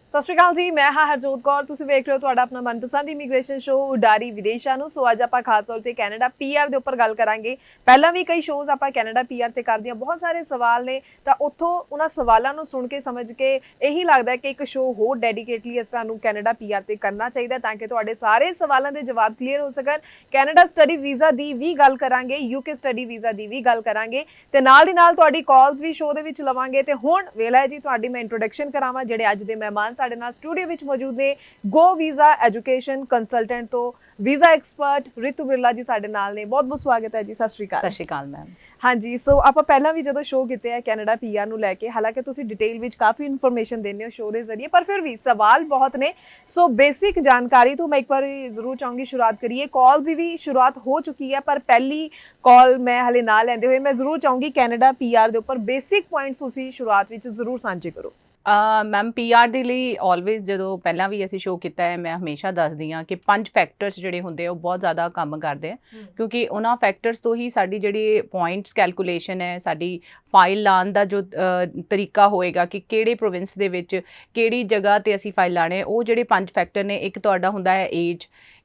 ਸਤਿ ਸ਼੍ਰੀ ਅਕਾਲ ਜੀ, ਮੈਂ ਹਾਂ ਹਰਜੋਤ ਕੌਰ। ਤੁਸੀਂ ਵੇਖ ਰਹੇ ਹੋ ਤੁਹਾਡਾ ਆਪਣਾ ਮਨਪਸੰਦ ਇਮੀਗ੍ਰੇਸ਼ਨ ਸ਼ੋਅ ਉਡਾਰੀ ਵਿਦੇਸ਼ਾਂ ਨੂੰ। ਸੋ ਅੱਜ ਆਪਾਂ ਖਾਸ ਤੌਰ ਤੇ ਕੈਨੇਡਾ ਪੀਆਰ ਦੇ ਉੱਪਰ ਗੱਲ ਕਰਾਂਗੇ। ਪਹਿਲਾਂ ਵੀ ਕਈ ਸ਼ੋਅਜ਼ ਆਪਾਂ ਕੈਨੇਡਾ ਪੀਆਰ ਤੇ ਕਰਦੇ ਹਾਂ, ਬਹੁਤ ਸਾਰੇ ਸਵਾਲ ਨੇ, ਤਾਂ ਉੱਥੋਂ ਉਹਨਾਂ ਸਵਾਲਾਂ ਨੂੰ ਸੁਣ ਕੇ ਸਮਝ ਕੇ ਇਹੀ ਲੱਗਦਾ ਕਿ ਇੱਕ ਸ਼ੋਅ ਹੋਰ ਡੈਡੀਕੇਟਲੀ ਸਾਨੂੰ ਕੈਨੇਡਾ ਪੀਆਰ ਤੇ ਕਰਨਾ ਚਾਹੀਦਾ ਤਾਂ ਕਿ ਤੁਹਾਡੇ ਸਾਰੇ ਸਵਾਲਾਂ ਦੇ ਜਵਾਬ ਕਲੀਅਰ ਹੋ ਸਕਣ। ਕੈਨੇਡਾ ਸਟੱਡੀ ਵੀਜ਼ਾ ਦੀ ਵੀ ਗੱਲ ਕਰਾਂਗੇ, ਯੂਕੇ ਸਟੱਡੀ ਵੀਜ਼ਾ ਦੀ ਵੀ ਗੱਲ ਕਰਾਂਗੇ ਤੇ ਨਾਲ ਦੀ ਨਾਲ ਤੁਹਾਡੀ ਕਾਲਸ ਵੀ ਸ਼ੋਅ ਦੇ ਵਿੱਚ ਲਵਾਂਗੇ। ਤੇ ਹੁਣ ਵੇਲਾ ਹੈ ਜੀ ਤੁਹਾਡੀ ਮੈਂ ਇੰਟਰੋਡਕਸ਼ਨ ਕਰਾਵਾਂ ਜਿਹੜੇ ਅੱਜ ਦੇ ਮਹਿਮਾਨ ਸਾਡੇ ਨਾਲ ਸਟੂਡੀਓ ਵਿੱਚ ਮੌਜੂਦ ਨੇ। ਗੋ ਵੀਜ਼ਾ ਐਜੂਕੇਸ਼ਨ ਕੰਸਲਟੈਂਟ ਤੋਂ ਵੀਜ਼ਾ ਐਕਸਪਰਟ ਰਿਤੂ ਬਿਰਲਾ ਜੀ ਸਾਡੇ ਨਾਲ ਨੇ। ਬਹੁਤ ਬਹੁਤ ਸਵਾਗਤ ਹੈ ਜੀ। ਸਤਿ ਸ਼੍ਰੀ ਅਕਾਲ। ਸਤਿ ਸ਼੍ਰੀ ਅਕਾਲ ਮੈਮ। ਹਾਂਜੀ, ਸੋ ਆਪਾਂ ਪਹਿਲਾਂ ਵੀ ਜਦੋਂ ਸ਼ੋਅ ਕੀਤੇ ਆ ਕੈਨੇਡਾ ਪੀਆਰ ਨੂੰ ਲੈ ਕੇ, ਹਾਲਾਂਕਿ ਤੁਸੀਂ ਡਿਟੇਲ ਵਿੱਚ ਕਾਫੀ ਇਨਫੋਰਮੇਸ਼ਨ ਦਿੰਦੇ ਹੋ ਸ਼ੋਅ ਦੇ ਜ਼ਰੀਏ, ਪਰ ਫਿਰ ਵੀ ਸਵਾਲ ਬਹੁਤ ਨੇ। ਸੋ ਬੇਸਿਕ ਜਾਣਕਾਰੀ ਤੋਂ ਮੈਂ ਇੱਕ ਵਾਰ ਜ਼ਰੂਰ ਚਾਹੂੰਗੀ ਸ਼ੁਰੂਆਤ ਕਰੀਏ। ਕਾਲਸ ਦੀ ਵੀ ਸ਼ੁਰੂਆਤ ਹੋ ਚੁੱਕੀ ਹੈ, ਪਰ ਪਹਿਲੀ ਕਾਲ ਮੈਂ ਹਲੇ ਨਾ ਲੈਂਦੇ ਹੋਏ ਮੈਂ ਜ਼ਰੂਰ ਚਾਹੂੰਗੀ ਕੈਨੇਡਾ ਪੀਆਰ ਦੇ ਉੱਪਰ ਬੇਸਿਕ ਪੁਆਇੰਟਸ ਤੁਸੀਂ ਸ਼ੁਰੂਆਤ ਵਿੱਚ ਜ਼ਰੂਰ ਸਾਂਝੇ ਕਰੋ। ਮੈਮ ਪੀਆਰ ਦੇ ਲਈ ਆਲਵੇਜ਼ ਜਦੋਂ ਪਹਿਲਾਂ ਵੀ ਅਸੀਂ ਸ਼ੋਅ ਕੀਤਾ ਹੈ, ਮੈਂ ਹਮੇਸ਼ਾ ਦੱਸਦੀ ਹਾਂ ਕਿ 5 ਫੈਕਟਰਸ ਜਿਹੜੇ ਹੁੰਦੇ ਆ ਉਹ ਬਹੁਤ ਜ਼ਿਆਦਾ ਕੰਮ ਕਰਦੇ ਆ, ਕਿਉਂਕਿ ਉਹਨਾਂ ਫੈਕਟਰਸ ਤੋਂ ਹੀ ਸਾਡੀ ਜਿਹੜੀ ਪੁਆਇੰਟਸ ਕੈਲਕੂਲੇਸ਼ਨ ਹੈ, ਸਾਡੀ ਫਾਈਲ ਲਾਉਣ ਦਾ ਜੋ ਤਰੀਕਾ ਹੋਏਗਾ ਕਿ ਕਿਹੜੇ ਪ੍ਰੋਵਿੰਸ ਦੇ ਵਿੱਚ ਕਿਹੜੀ ਜਗ੍ਹਾ 'ਤੇ ਅਸੀਂ ਫਾਈਲ ਲਾਣੇ, ਉਹ ਜਿਹੜੇ 5 ਫੈਕਟਰ ਨੇ। ਇੱਕ ਤੁਹਾਡਾ ਹੁੰਦਾ ਹੈ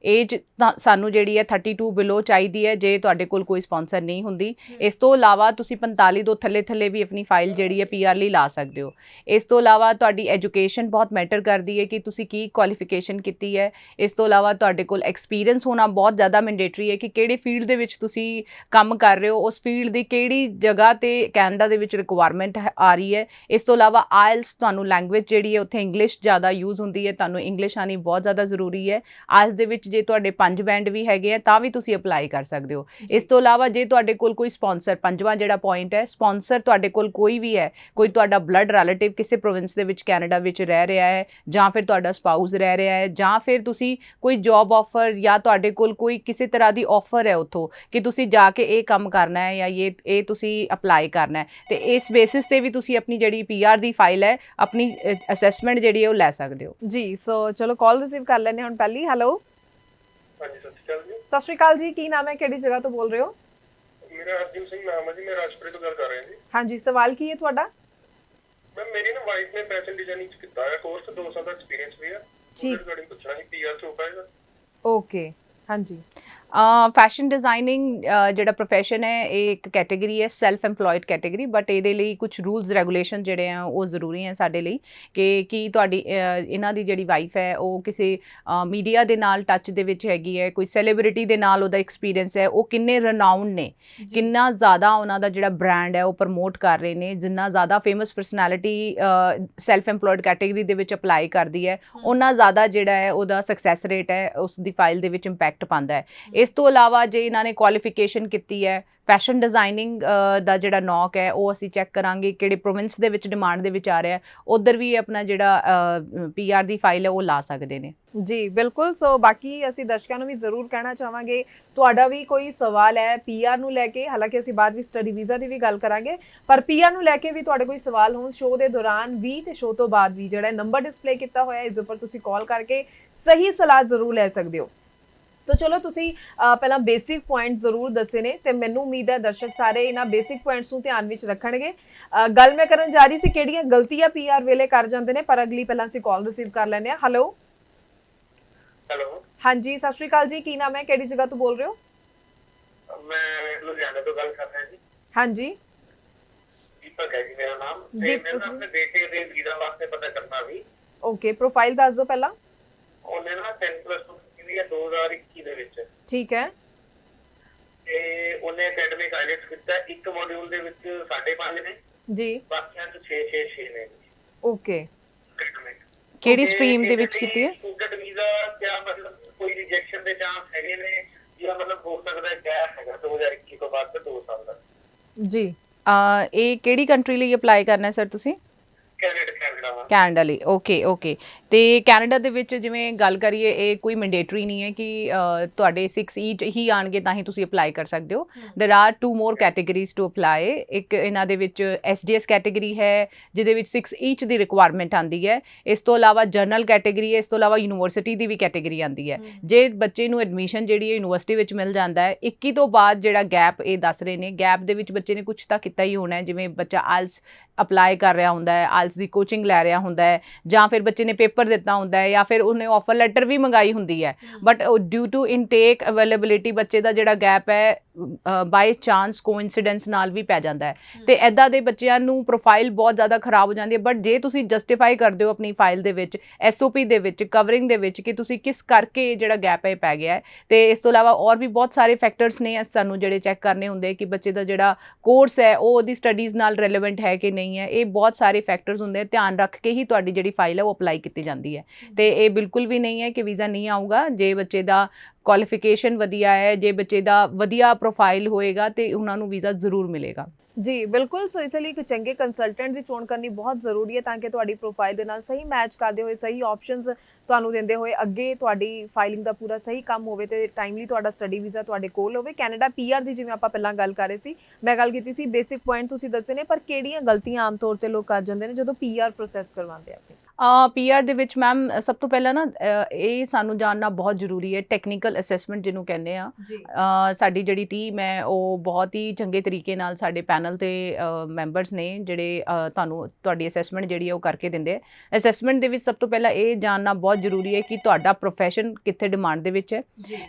ਏਜ ਤਾਂ ਸਾਨੂੰ ਜਿਹੜੀ ਹੈ 32 ਬਿਲੋ ਚਾਹੀਦੀ ਹੈ ਜੇ ਤੁਹਾਡੇ ਕੋਲ ਕੋਈ ਸਪਾਂਸਰ ਨਹੀਂ ਹੁੰਦੀ। ਇਸ ਤੋਂ ਇਲਾਵਾ ਤੁਸੀਂ 45 ਤੋਂ ਥੱਲੇ ਵੀ ਆਪਣੀ ਫਾਈਲ ਜਿਹੜੀ ਹੈ ਪੀਆਰ ਲਈ ਲਾ ਸਕਦੇ ਹੋ। ਇਸ ਤੋਂ ਇਲਾਵਾ ਤੁਹਾਡੀ ਐਜੂਕੇਸ਼ਨ ਬਹੁਤ ਮੈਟਰ ਕਰਦੀ ਹੈ ਕਿ ਤੁਸੀਂ ਕੀ ਕੁਆਲੀਫਿਕੇਸ਼ਨ ਕੀਤੀ ਹੈ। ਇਸ ਤੋਂ ਇਲਾਵਾ ਤੁਹਾਡੇ ਕੋਲ ਐਕਸਪੀਰੀਅੰਸ ਹੋਣਾ ਬਹੁਤ ਜ਼ਿਆਦਾ ਮੈਂਡੇਟਰੀ ਹੈ ਕਿ ਕਿਹੜੇ ਫੀਲਡ ਦੇ ਵਿੱਚ ਤੁਸੀਂ ਕੰਮ ਕਰ ਰਹੇ ਹੋ, ਉਸ ਫੀਲਡ ਦੀ ਕਿਹੜੀ ਜਗ੍ਹਾ 'ਤੇ ਕੈਨੇਡਾ ਦੇ ਵਿੱਚ ਰਿਕੁਆਇਰਮੈਂਟ ਆ ਰਹੀ ਹੈ। ਇਸ ਤੋਂ ਇਲਾਵਾ ਆਇਲਸ, ਤੁਹਾਨੂੰ ਲੈਂਗੁਏਜ ਜਿਹੜੀ ਹੈ ਉੱਥੇ ਇੰਗਲਿਸ਼ ਜ਼ਿਆਦਾ ਯੂਜ਼ ਹੁੰਦੀ ਹੈ, ਤੁਹਾਨੂੰ ਇੰਗਲਿਸ਼ ਆਉਣੀ ਬਹੁਤ ਜ਼ਿਆਦਾ ਜ਼ਰੂਰੀ ਹੈ। ਆਇਲਸ ਦੇ ਵਿੱਚ ਜੇ ਤੁਹਾਡੇ 5 ਬੈਂਡ ਵੀ ਹੈਗੇ ਆ ਤਾਂ ਵੀ ਤੁਸੀਂ ਅਪਲਾਈ ਕਰ ਸਕਦੇ ਹੋ। ਇਸ ਤੋਂ ਇਲਾਵਾ ਜੇ ਤੁਹਾਡੇ ਕੋਲ ਕੋਈ ਸਪਾਂਸਰ, ਪੰਜਵਾਂ ਜਿਹੜਾ ਪੁਆਇੰਟ ਹੈ, ਸਪਾਂਸਰ ਤੁਹਾਡੇ ਕੋਲ ਕੋਈ ਵੀ ਹੈ, ਕੋਈ ਤੁਹਾਡਾ ਬਲੱਡ ਰਿਲੇਟਿਵ ਕਿਸੇ ਪ੍ਰੋਵਿੰਸ ਦੇ ਵਿੱਚ ਕੈਨੇਡਾ ਵਿੱਚ ਰਹਿ ਰਿਹਾ ਹੈ, ਜਾਂ ਫਿਰ ਤੁਹਾਡਾ ਸਪਾਊਸ ਰਹਿ ਰਿਹਾ ਹੈ, ਜਾਂ ਫਿਰ ਤੁਸੀਂ ਕੋਈ ਜੌਬ ਆਫਰ ਜਾਂ ਤੁਹਾਡੇ ਕੋਲ ਕੋਈ ਕਿਸੇ ਤਰ੍ਹਾਂ ਦੀ ਆਫਰ ਹੈ ਉੱਥੋਂ ਕਿ ਤੁਸੀਂ ਜਾ ਕੇ ਇਹ ਕੰਮ ਕਰਨਾ ਹੈ ਜਾਂ ਇਹ ਤੁਸੀਂ ਅਪਲਾਈ ਕਰਨਾ ਹੈ, ਤੇ ਇਸ ਬੇਸਿਸ ਤੇ ਵੀ ਤੁਸੀਂ ਆਪਣੀ ਜਿਹੜੀ ਪੀਆਰ ਦੀ ਫਾਈਲ ਹੈ, ਆਪਣੀ ਅਸੈਸਮੈਂਟ ਜਿਹੜੀ ਹੈ ਉਹ ਲੈ ਸਕਦੇ ਹੋ ਜੀ। ਸੋ ਚਲੋ ਕਾਲ ਰਿਸੀਵ ਕਰ ਲੈਂਦੇ ਹੁਣ ਪਹਿਲੀ। ਹੈਲੋ, ਹਾਂਜੀ, ਸਤਿ ਸ਼੍ਰੀ ਅਕਾਲ ਜੀ। ਸਤਿ ਸ਼੍ਰੀ ਅਕਾਲ ਜੀ, ਕੀ ਨਾਮ ਹੈ, ਕਿਹੜੀ ਜਗ੍ਹਾ ਤੋਂ ਬੋਲ ਰਹੇ ਹੋ? ਮੇਰਾ ਹਰਜੀਤ ਸਿੰਘ ਨਾਮ ਹੈ ਜੀ, ਮੈਂ ਰਾਜਪੁਰੇ ਤੋਂ ਗੱਲ ਕਰ ਰਿਹਾ ਜੀ। ਹਾਂਜੀ, ਸਵਾਲ ਕੀ ਹੈ ਤੁਹਾਡਾ? ਮੈਂ ਮੇਰੀ ਨਾ ਵਾਈਫ ਨੇ ਫੈਸ਼ਨ ਡਿਜ਼ਾਈਨਿੰਗ ਚ ਕੀਤਾ ਹੈ ਕੋਰਸ, 2 ਸਾਲ ਦਾ ਐਕਸਪੀਰੀਅੰਸ ਵੀ ਹੈ। ਠੀਕ। ਰਿਗਾਰਡਿੰਗ ਪੁੱਛਣਾ ਸੀ ਪੀਆਰ ਚ ਹੋ ਪਾਏਗਾ? ਓਕੇ, ਹਾਂਜੀ। ਫੈਸ਼ਨ ਡਿਜ਼ਾਈਨਿੰਗ ਜਿਹੜਾ ਪ੍ਰੋਫੈਸ਼ਨ ਹੈ ਇਹ ਇੱਕ ਕੈਟੇਗਰੀ ਹੈ, ਸੈਲਫ ਐਮਪਲੋਇਡ ਕੈਟੇਗਰੀ, ਬਟ ਇਹਦੇ ਲਈ ਕੁਝ ਰੂਲਸ ਰੈਗੂਲੇਸ਼ਨ ਜਿਹੜੇ ਆ ਉਹ ਜ਼ਰੂਰੀ ਹੈ ਸਾਡੇ ਲਈ ਕਿ ਤੁਹਾਡੀ ਇਹਨਾਂ ਦੀ ਜਿਹੜੀ ਵਾਈਫ ਹੈ ਉਹ ਕਿਸੇ ਮੀਡੀਆ ਦੇ ਨਾਲ ਟੱਚ ਦੇ ਵਿੱਚ ਹੈਗੀ ਹੈ, ਕੋਈ ਸੈਲੀਬ੍ਰਿਟੀ ਦੇ ਨਾਲ ਉਹਦਾ ਐਕਸਪੀਰੀਅੰਸ ਹੈ, ਉਹ ਕਿੰਨੇ ਰਨਾਊਂਡ ਨੇ, ਕਿੰਨਾ ਜ਼ਿਆਦਾ ਉਹਨਾਂ ਦਾ ਜਿਹੜਾ ਬ੍ਰਾਂਡ ਹੈ ਉਹ ਪ੍ਰਮੋਟ ਕਰ ਰਹੇ ਨੇ, ਜਿੰਨਾ ਜ਼ਿਆਦਾ ਫੇਮਸ ਪਰਸਨੈਲਿਟੀ ਸੈਲਫ ਐਮਪਲੋਇਡ ਕੈਟੇਗਰੀ ਦੇ ਵਿੱਚ ਅਪਲਾਈ ਕਰਦੀ ਹੈ, ਉਹਨਾਂ ਜ਼ਿਆਦਾ ਜਿਹੜਾ ਹੈ ਉਹਦਾ ਸਕਸੈਸ ਰੇਟ ਹੈ ਉਸ ਦੀ ਫਾਈਲ ਦੇ ਵਿੱਚ ਇੰਪੈਕਟ ਪਾਉਂਦਾ ਹੈ। ਇਸ ਤੋਂ ਇਲਾਵਾ ਜੇ ਇਹਨਾਂ ਨੇ ਕੁਆਲੀਫਿਕੇਸ਼ਨ ਕੀਤੀ ਹੈ, ਫੈਸ਼ਨ ਡਿਜ਼ਾਈਨਿੰਗ ਦਾ ਜਿਹੜਾ ਨੌਕ ਹੈ ਉਹ ਅਸੀਂ ਚੈੱਕ ਕਰਾਂਗੇ ਕਿਹੜੇ ਪ੍ਰੋਵਿੰਸ ਦੇ ਵਿੱਚ ਡਿਮਾਂਡ ਦੇ ਵਿੱਚ ਆ ਰਿਹਾ, ਉੱਧਰ ਵੀ ਆਪਣਾ ਜਿਹੜਾ ਪੀਆਰ ਦੀ ਫਾਈਲ ਹੈ ਉਹ ਲਾ ਸਕਦੇ ਨੇ। ਜੀ ਬਿਲਕੁਲ। ਸੋ ਬਾਕੀ ਅਸੀਂ ਦਰਸ਼ਕਾਂ ਨੂੰ ਵੀ ਜ਼ਰੂਰ ਕਹਿਣਾ ਚਾਹਾਂਗੇ, ਤੁਹਾਡਾ ਵੀ ਕੋਈ ਸਵਾਲ ਹੈ ਪੀਆਰ ਨੂੰ ਲੈ ਕੇ, ਹਾਲਾਂਕਿ ਅਸੀਂ ਬਾਅਦ ਵਿੱਚ ਸਟੱਡੀ ਵੀਜ਼ਾ ਦੀ ਵੀ ਗੱਲ ਕਰਾਂਗੇ, ਪਰ ਪੀਆਰ ਨੂੰ ਲੈ ਕੇ ਵੀ ਤੁਹਾਡੇ ਕੋਈ ਸਵਾਲ ਹੋਣ ਸ਼ੋਅ ਦੇ ਦੌਰਾਨ ਵੀ ਤੇ ਸ਼ੋਅ ਤੋਂ ਬਾਅਦ ਵੀ, ਜਿਹੜਾ ਨੰਬਰ ਡਿਸਪਲੇ ਕੀਤਾ ਹੋਇਆ ਇਸ ਉੱਪਰ ਤੁਸੀਂ ਕਾਲ ਕਰਕੇ ਸਹੀ ਸਲਾਹ ਜ਼ਰੂਰ ਲੈ ਸਕਦੇ ਹੋ। ਸੋ ਚਲੋ, ਤੁਸੀਂ ਪਹਿਲਾਂ ਬੇਸਿਕ ਪੁਆਇੰਟ ਜ਼ਰੂਰ ਦੱਸੇ ਨੇ ਤੇ ਮੈਨੂੰ ਉਮੀਦ ਹੈ ਦਰਸ਼ਕ ਸਾਰੇ ਇਹਨਾਂ ਬੇਸਿਕ ਪੁਆਇੰਟਸ ਨੂੰ ਧਿਆਨ ਵਿੱਚ ਰੱਖਣਗੇ। ਗੱਲ ਮੈਂ ਕਰਨ ਜਾ ਰਹੀ ਸੀ ਕਿਹੜੀਆਂ ਗਲਤੀਆਂ ਪੀਆਰ ਵੇਲੇ ਕਰ ਜਾਂਦੇ ਨੇ, ਪਰ ਅਗਲੀ ਪਹਿਲਾਂ ਅਸੀਂ ਕਾਲ ਰਿਸੀਵ ਕਰ ਲੈਂਦੇ ਹਾਂ। ਹੈਲੋ, ਹੈਲੋ, ਹਾਂਜੀ, ਸਤਿ ਸ਼੍ਰੀ ਅਕਾਲ ਜੀ, ਕੀ ਨਾਮ ਹੈ, ਕਿਹੜੀ ਜਗ੍ਹਾ ਤੋਂ ਬੋਲ ਰਹੇ ਹੋ? ਮੈਂ ਲੁਧਿਆਣਾ ਤੋਂ ਗੱਲ ਕਰ ਰਿਹਾ ਜੀ। ਹਾਂਜੀ, ਦੀਪਕ ਹੈ ਜੀ ਮੇਰਾ ਨਾਮ, ਤੇ ਮੈਂ ਨਾ ਆਪਣੇ ਬੇਟੇ ਦੇ ਵੀਜ਼ਾ ਵਾਸਤੇ ਪਤਾ ਕਰਨਾ ਵੀ। ਓਕੇ, ਪ੍ਰੋਫਾਈਲ ਦੱਸ ਦਿਓ ਪਹਿਲਾਂ। ਉਹਨੇ ਨਾ 10+2 ਕੀਤੀ ਹੈ 2021 ਦੇ ਵਿੱਚ। ਠੀਕ ਹੈ। ਤੇ ਉਹਨੇ ਅਕੈਡਮਿਕ ਆਈਲੈਟਸ ਕੀਤਾ, ਇੱਕ ਮੋਡਿਊਲ ਦੇ ਵਿੱਚ 5.5 ਨੇ ਜੀ, ਬਾਕੀਆਂ ਚ 6 ਨੇ। ਓਕੇ, ਅਕੈਡਮਿਕ ਕਿਹੜੀ ਸਟਰੀਮ ਦੇ ਵਿੱਚ ਕੀਤੀ ਹੈ? ਸਟੂਡੈਂਟ ਵੀਜ਼ਾ ਕਿਆ ਮਤਲਬ ਕੋਈ ਰਿਜੈਕਸ਼ਨ ਦੇ ਚਾਂਸ ਹੈਗੇ ਨੇ ਜਾਂ ਮਤਲਬ ਹੋ ਸਕਦਾ ਕਿਆ ਹੈਗਾ 2021 ਤੋਂ ਬਾਅਦ 2 ਸਾਲ ਦਾ? ਜੀ। ਇਹ ਕਿਹੜੀ ਕੰਟਰੀ ਲਈ ਅਪਲਾਈ ਕਰਨਾ ਹੈ ਸਰ ਤੁਸੀਂ? ਕੈਨੇਡਾ ਕੈਨੇਡਾ ਲਈ। ਓਕੇ, ਤੇ ਕੈਨੇਡਾ ਦੇ ਵਿੱਚ ਜਿਵੇਂ ਗੱਲ ਕਰੀਏ ਇਹ ਕੋਈ ਮੈਂਡੇਟਰੀ ਨਹੀਂ ਹੈ ਕਿ ਤੁਹਾਡੇ 6 ਈਚ ਹੀ ਆਣਗੇ ਤਾਂ ਹੀ ਤੁਸੀਂ ਅਪਲਾਈ ਕਰ ਸਕਦੇ ਹੋ। There are 2 more categories to apply. ਇੱਕ ਇਹਨਾਂ ਦੇ ਵਿੱਚ SDS ਕੈਟਾਗਰੀ ਹੈ ਜਿਹਦੇ ਵਿੱਚ 6 ਈਚ ਦੀ ਰਿਕੁਆਇਰਮੈਂਟ ਆਉਂਦੀ ਹੈ। ਇਸ ਤੋਂ ਇਲਾਵਾ ਜਰਨਲ ਕੈਟਾਗਰੀ ਹੈ, ਇਸ ਤੋਂ ਇਲਾਵਾ ਯੂਨੀਵਰਸਿਟੀ ਦੀ ਵੀ ਕੈਟਾਗਰੀ ਆਉਂਦੀ ਹੈ। ਜੇ ਬੱਚੇ ਨੂੰ ਐਡਮਿਸ਼ਨ ਜਿਹੜੀ ਹੈ ਯੂਨੀਵਰਸਿਟੀ ਵਿੱਚ ਮਿਲ ਜਾਂਦਾ ਹੈ 21 ਤੋਂ ਬਾਅਦ ਜਿਹੜਾ ਗੈਪ ਇਹ ਦੱਸ ਰਹੇ ਨੇ, ਗੈਪ ਦੇ ਵਿੱਚ ਬੱਚੇ ਨੇ ਕੁਝ ਤਾਂ ਕੀਤਾ ਹੀ ਹੋਣਾ ਹੈ, ਜਿਵੇਂ ਬੱਚਾ ਆਇਲਸ ਅਪਲਾਈ ਕਰ ਰਿਹਾ ਹੁੰਦਾ ਹੈ, ਆਇਲਸ ਦੀ ਕੋਚਿੰਗ ਲੈ ਰਿਹਾ ਹੁੰਦਾ ਹੈ, ਜਾਂ ਫਿਰ ਬੱਚੇ ਨੇ ਪੇਪਰ ਦਿੱਤਾ ਹੁੰਦਾ ਹੈ, ਜਾਂ ਫਿਰ ਉਹਨੇ ਆਫਰ ਲੈਟਰ ਵੀ ਮੰਗਾਈ ਹੁੰਦੀ ਹੈ, but due to intake availability ਬੱਚੇ ਦਾ ਜਿਹੜਾ ਗੈਪ ਹੈ ਬਾਈ ਚਾਂਸ ਕੋਇਨਸੀਡੈਂਸ ਨਾਲ ਵੀ ਪੈ ਜਾਂਦਾ ਹੈ। ਤੇ ਐਦਾਂ ਦੇ ਬੱਚਿਆਂ ਨੂੰ ਪ੍ਰੋਫਾਈਲ ਬਹੁਤ ਜ਼ਿਆਦਾ ਖਰਾਬ ਹੋ ਜਾਂਦੀ ਹੈ। ਬਟ ਜੇ ਤੁਸੀਂ ਜਸਟੀਫਾਈ ਕਰਦੇ ਹੋ ਆਪਣੀ ਫਾਈਲ ਦੇ ਵਿੱਚ, SOP ਦੇ ਵਿੱਚ, ਕਵਰਿੰਗ ਦੇ ਵਿੱਚ ਕਿ ਤੁਸੀਂ ਕਿਸ ਕਰਕੇ ਜਿਹੜਾ ਗੈਪ ਹੈ ਪੈ ਗਿਆ ਹੈ, ਤੇ ਇਸ ਤੋਂ ਇਲਾਵਾ ਹੋਰ ਵੀ ਬਹੁਤ ਸਾਰੇ ਫੈਕਟਰਸ ਨੇ ਸਾਨੂੰ ਜਿਹੜੇ ਚੈੱਕ ਕਰਨੇ ਹੁੰਦੇ ਕਿ ਬੱਚੇ ਦਾ ਜਿਹੜਾ ਕੋਰਸ ਹੈ ਉਹ ਉਹਦੀ ਸਟੱਡੀਜ਼ ਨਾਲ ਰਿਲੇਵੈਂਟ ਹੈ ਕਿ ਨਹੀਂ ਹੈ। ਇਹ ਬਹੁਤ ਸਾਰੇ ਫੈਕਟਰਸ ਹੁੰਦੇ, ਧਿਆਨ ਰੱਖ ਕੇ ਹੀ ਤੁਹਾਡੀ ਜਿਹੜੀ ਫਾਈਲ ਹੈ ਉਹ ਅਪਲਾਈ ਕੀਤੀ ਜਾਂਦੀ ਹੈ। ਤੇ ਇਹ ਬਿਲਕੁਲ ਵੀ ਨਹੀਂ ਹੈ ਕਿ ਵੀਜ਼ਾ ਨਹੀਂ ਆਊਗਾ। ਜੇ ਬੱਚੇ ਦਾ ਕੁਆਲੀਫਿਕੇਸ਼ਨ ਵਧੀਆ ਹੈ, ਜੇ ਬੱਚੇ ਦਾ ਵਧੀਆ ਪ੍ਰੋਫਾਈਲ ਹੋਏਗਾ ਤੇ ਉਹਨਾਂ ਨੂੰ ਵੀਜ਼ਾ ਜ਼ਰੂਰ ਮਿਲੇਗਾ। ਜੀ ਬਿਲਕੁਲ। ਸੋ ਇਸ ਲਈ ਇੱਕ ਚੰਗੇ ਕੰਸਲਟੈਂਟ ਦੀ ਚੋਣ ਕਰਨੀ ਬਹੁਤ ਜ਼ਰੂਰੀ ਹੈ ਤਾਂ ਕਿ ਤੁਹਾਡੀ ਪ੍ਰੋਫਾਈਲ ਦੇ ਨਾਲ ਸਹੀ ਮੈਚ ਕਰਦੇ ਹੋਏ, ਸਹੀ ਆਪਸ਼ਨਸ ਤੁਹਾਨੂੰ ਦਿੰਦੇ ਹੋਏ ਅੱਗੇ ਤੁਹਾਡੀ ਫਾਈਲਿੰਗ ਦਾ ਪੂਰਾ ਸਹੀ ਕੰਮ ਹੋਵੇ ਤੇ ਟਾਈਮਲੀ ਤੁਹਾਡਾ ਸਟੱਡੀ ਵੀਜ਼ਾ ਤੁਹਾਡੇ ਕੋਲ ਹੋਵੇ। ਕੈਨੇਡਾ PR ਦੀ ਜਿਵੇਂ ਆਪਾਂ ਪਹਿਲਾਂ ਗੱਲ ਕਰ ਰਹੇ ਸੀ, ਮੈਂ ਗੱਲ ਕੀਤੀ ਸੀ ਬੇਸਿਕ ਪੁਆਇੰਟ ਤੁਸੀਂ ਦੱਸੇ ਨੇ, ਪਰ ਕਿਹੜੀਆਂ ਗਲਤੀਆਂ ਆਮ ਤੌਰ ਤੇ ਲੋਕ ਕਰ ਜਾਂਦੇ ਨੇ ਜਦੋਂ PR ਪ੍ਰੋਸੈਸ ਕਰਵਾਉਂਦੇ ਆ ਆਪਣੀ? PR ਦੇ ਵਿੱਚ ਮੈਮ ਸਭ ਤੋਂ ਪਹਿਲਾਂ ਨਾ ਇਹ ਸਾਨੂੰ ਜਾਣਨਾ ਬਹੁਤ ਜ਼ਰੂਰੀ ਹੈ, ਟੈਕਨੀਕਲ ਅਸੈਸਮੈਂਟ ਜਿਹਨੂੰ ਕਹਿੰਦੇ ਆ। ਸਾਡੀ ਜਿਹੜੀ ਟੀਮ ਹੈ ਉਹ ਬਹੁਤ ਹੀ ਚੰਗੇ ਤਰੀਕੇ ਨਾਲ ਸਾਡੇ ਪੈਨਲ ਤੇ ਮੈਂਬਰਸ ਨੇ ਜਿਹੜੇ ਤੁਹਾਨੂੰ ਤੁਹਾਡੀ ਅਸੈਸਮੈਂਟ ਜਿਹੜੀ ਹੈ ਉਹ ਕਰਕੇ ਦਿੰਦੇ ਆ। ਅਸੈਸਮੈਂਟ ਦੇ ਵਿੱਚ ਸਭ ਤੋਂ ਪਹਿਲਾਂ ਇਹ ਜਾਣਨਾ ਬਹੁਤ ਜ਼ਰੂਰੀ ਹੈ ਕਿ ਤੁਹਾਡਾ ਪ੍ਰੋਫੈਸ਼ਨ ਕਿੱਥੇ ਡਿਮਾਂਡ ਦੇ ਵਿੱਚ ਹੈ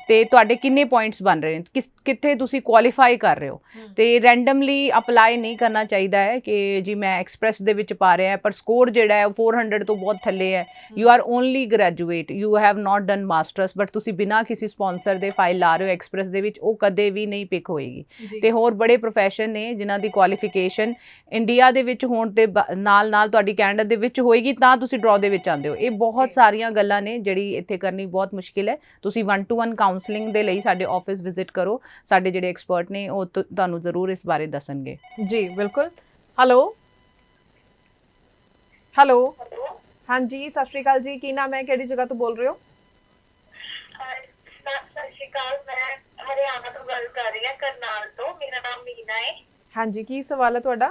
ਤੇ ਤੁਹਾਡੇ ਕਿੰਨੇ ਪੁਆਇੰਟਸ ਬਣ ਰਹੇ ਨੇ, ਕਿੱਥੇ ਤੁਸੀਂ ਕੁਆਲੀਫਾਈ ਕਰ ਰਹੇ ਹੋ। ਤੇ ਰੈਂਡਮਲੀ ਅਪਲਾਈ ਨਹੀਂ ਕਰਨਾ ਚਾਹੀਦਾ ਹੈ ਕਿ ਜੀ ਮੈਂ ਐਕਸਪ੍ਰੈਸ ਦੇ ਵਿੱਚ ਪਾ ਰਿਹਾ ਪਰ ਸਕੋਰ ਜਿਹੜਾ ਹੈ ਉਹ 400 ਤੋਂ ਬਹੁਤ ਥੱਲੇ ਹੈ। You are only graduate, you have not done masters, but ਤੁਸੀਂ ਬਿਨਾਂ ਕਿਸੇ ਸਪਾਂਸਰ ਦੇ ਫਾਈਲ ਲਾ ਰਹੇ ਹੋ ਐਕਸਪ੍ਰੈਸ ਦੇ ਵਿੱਚ, ਉਹ ਕਦੇ ਵੀ ਨਹੀਂ ਪਿਕ ਹੋਏਗੀ। ਤੇ ਹੋਰ ਬੜੇ ਪ੍ਰੋਫੈਸ਼ਨ ਨੇ ਜਿਨ੍ਹਾਂ ਦੀ ਕੁਆਲੀਫਿਕੇਸ਼ਨ ਇੰਡੀਆ ਦੇ ਵਿੱਚ ਹੋਣ ਤੇ ਨਾਲ ਨਾਲ ਤੁਹਾਡੀ ਕੈਨੇਡਾ ਦੇ ਵਿੱਚ ਹੋਏਗੀ ਤਾਂ ਤੁਸੀਂ ਡਰਾਅ ਦੇ ਵਿੱਚ ਆਉਂਦੇ ਹੋ। ਇਹ ਬਹੁਤ ਸਾਰੀਆਂ ਗੱਲਾਂ ਨੇ ਜਿਹੜੀ ਇੱਥੇ ਕਰਨੀ ਬਹੁਤ ਮੁਸ਼ਕਿਲ ਹੈ। ਤੁਸੀਂ 1-to-1 ਕਾਉਂਸਲਿੰਗ ਦੇ ਲਈ ਸਾਡੇ ਆਫਿਸ ਵਿਜ਼ਿਟ ਕਰੋ, ਸਾਡੇ ਜਿਹੜੇ ਐਕਸਪਰਟ ਨੇ ਉਹ ਤੁਹਾਨੂੰ ਜ਼ਰੂਰ ਇਸ ਬਾਰੇ ਦੱਸਣਗੇ। ਜੀ ਬਿਲਕੁਲ। ਹੈਲੋ ਹੈਲੋ ਹਾਂਜੀ, ਸਤਿ ਸ਼੍ਰੀ ਅਕਾਲ ਜੀ, ਕੀ ਨਾਮ ਹੈ, ਕਿਹੜੀ ਜਗ੍ਹਾ ਤੋਂ ਬੋਲ ਰਹੇ ਹੋ? ਸਤਿ ਸ਼੍ਰੀ ਅਕਾਲ, ਮੈਂ ਹਰਿਆਣਾ ਤੋਂ ਗੱਲ ਕਰ ਰਹੀ ਹਾਂ, ਕਰਨਾਲ ਤੋਂ। ਮੇਰਾ ਨਾਮ ਮੀਨਾ ਹੈ। ਹਾਂਜੀ, ਕੀ ਸਵਾਲ ਹੈ ਤੁਹਾਡਾ?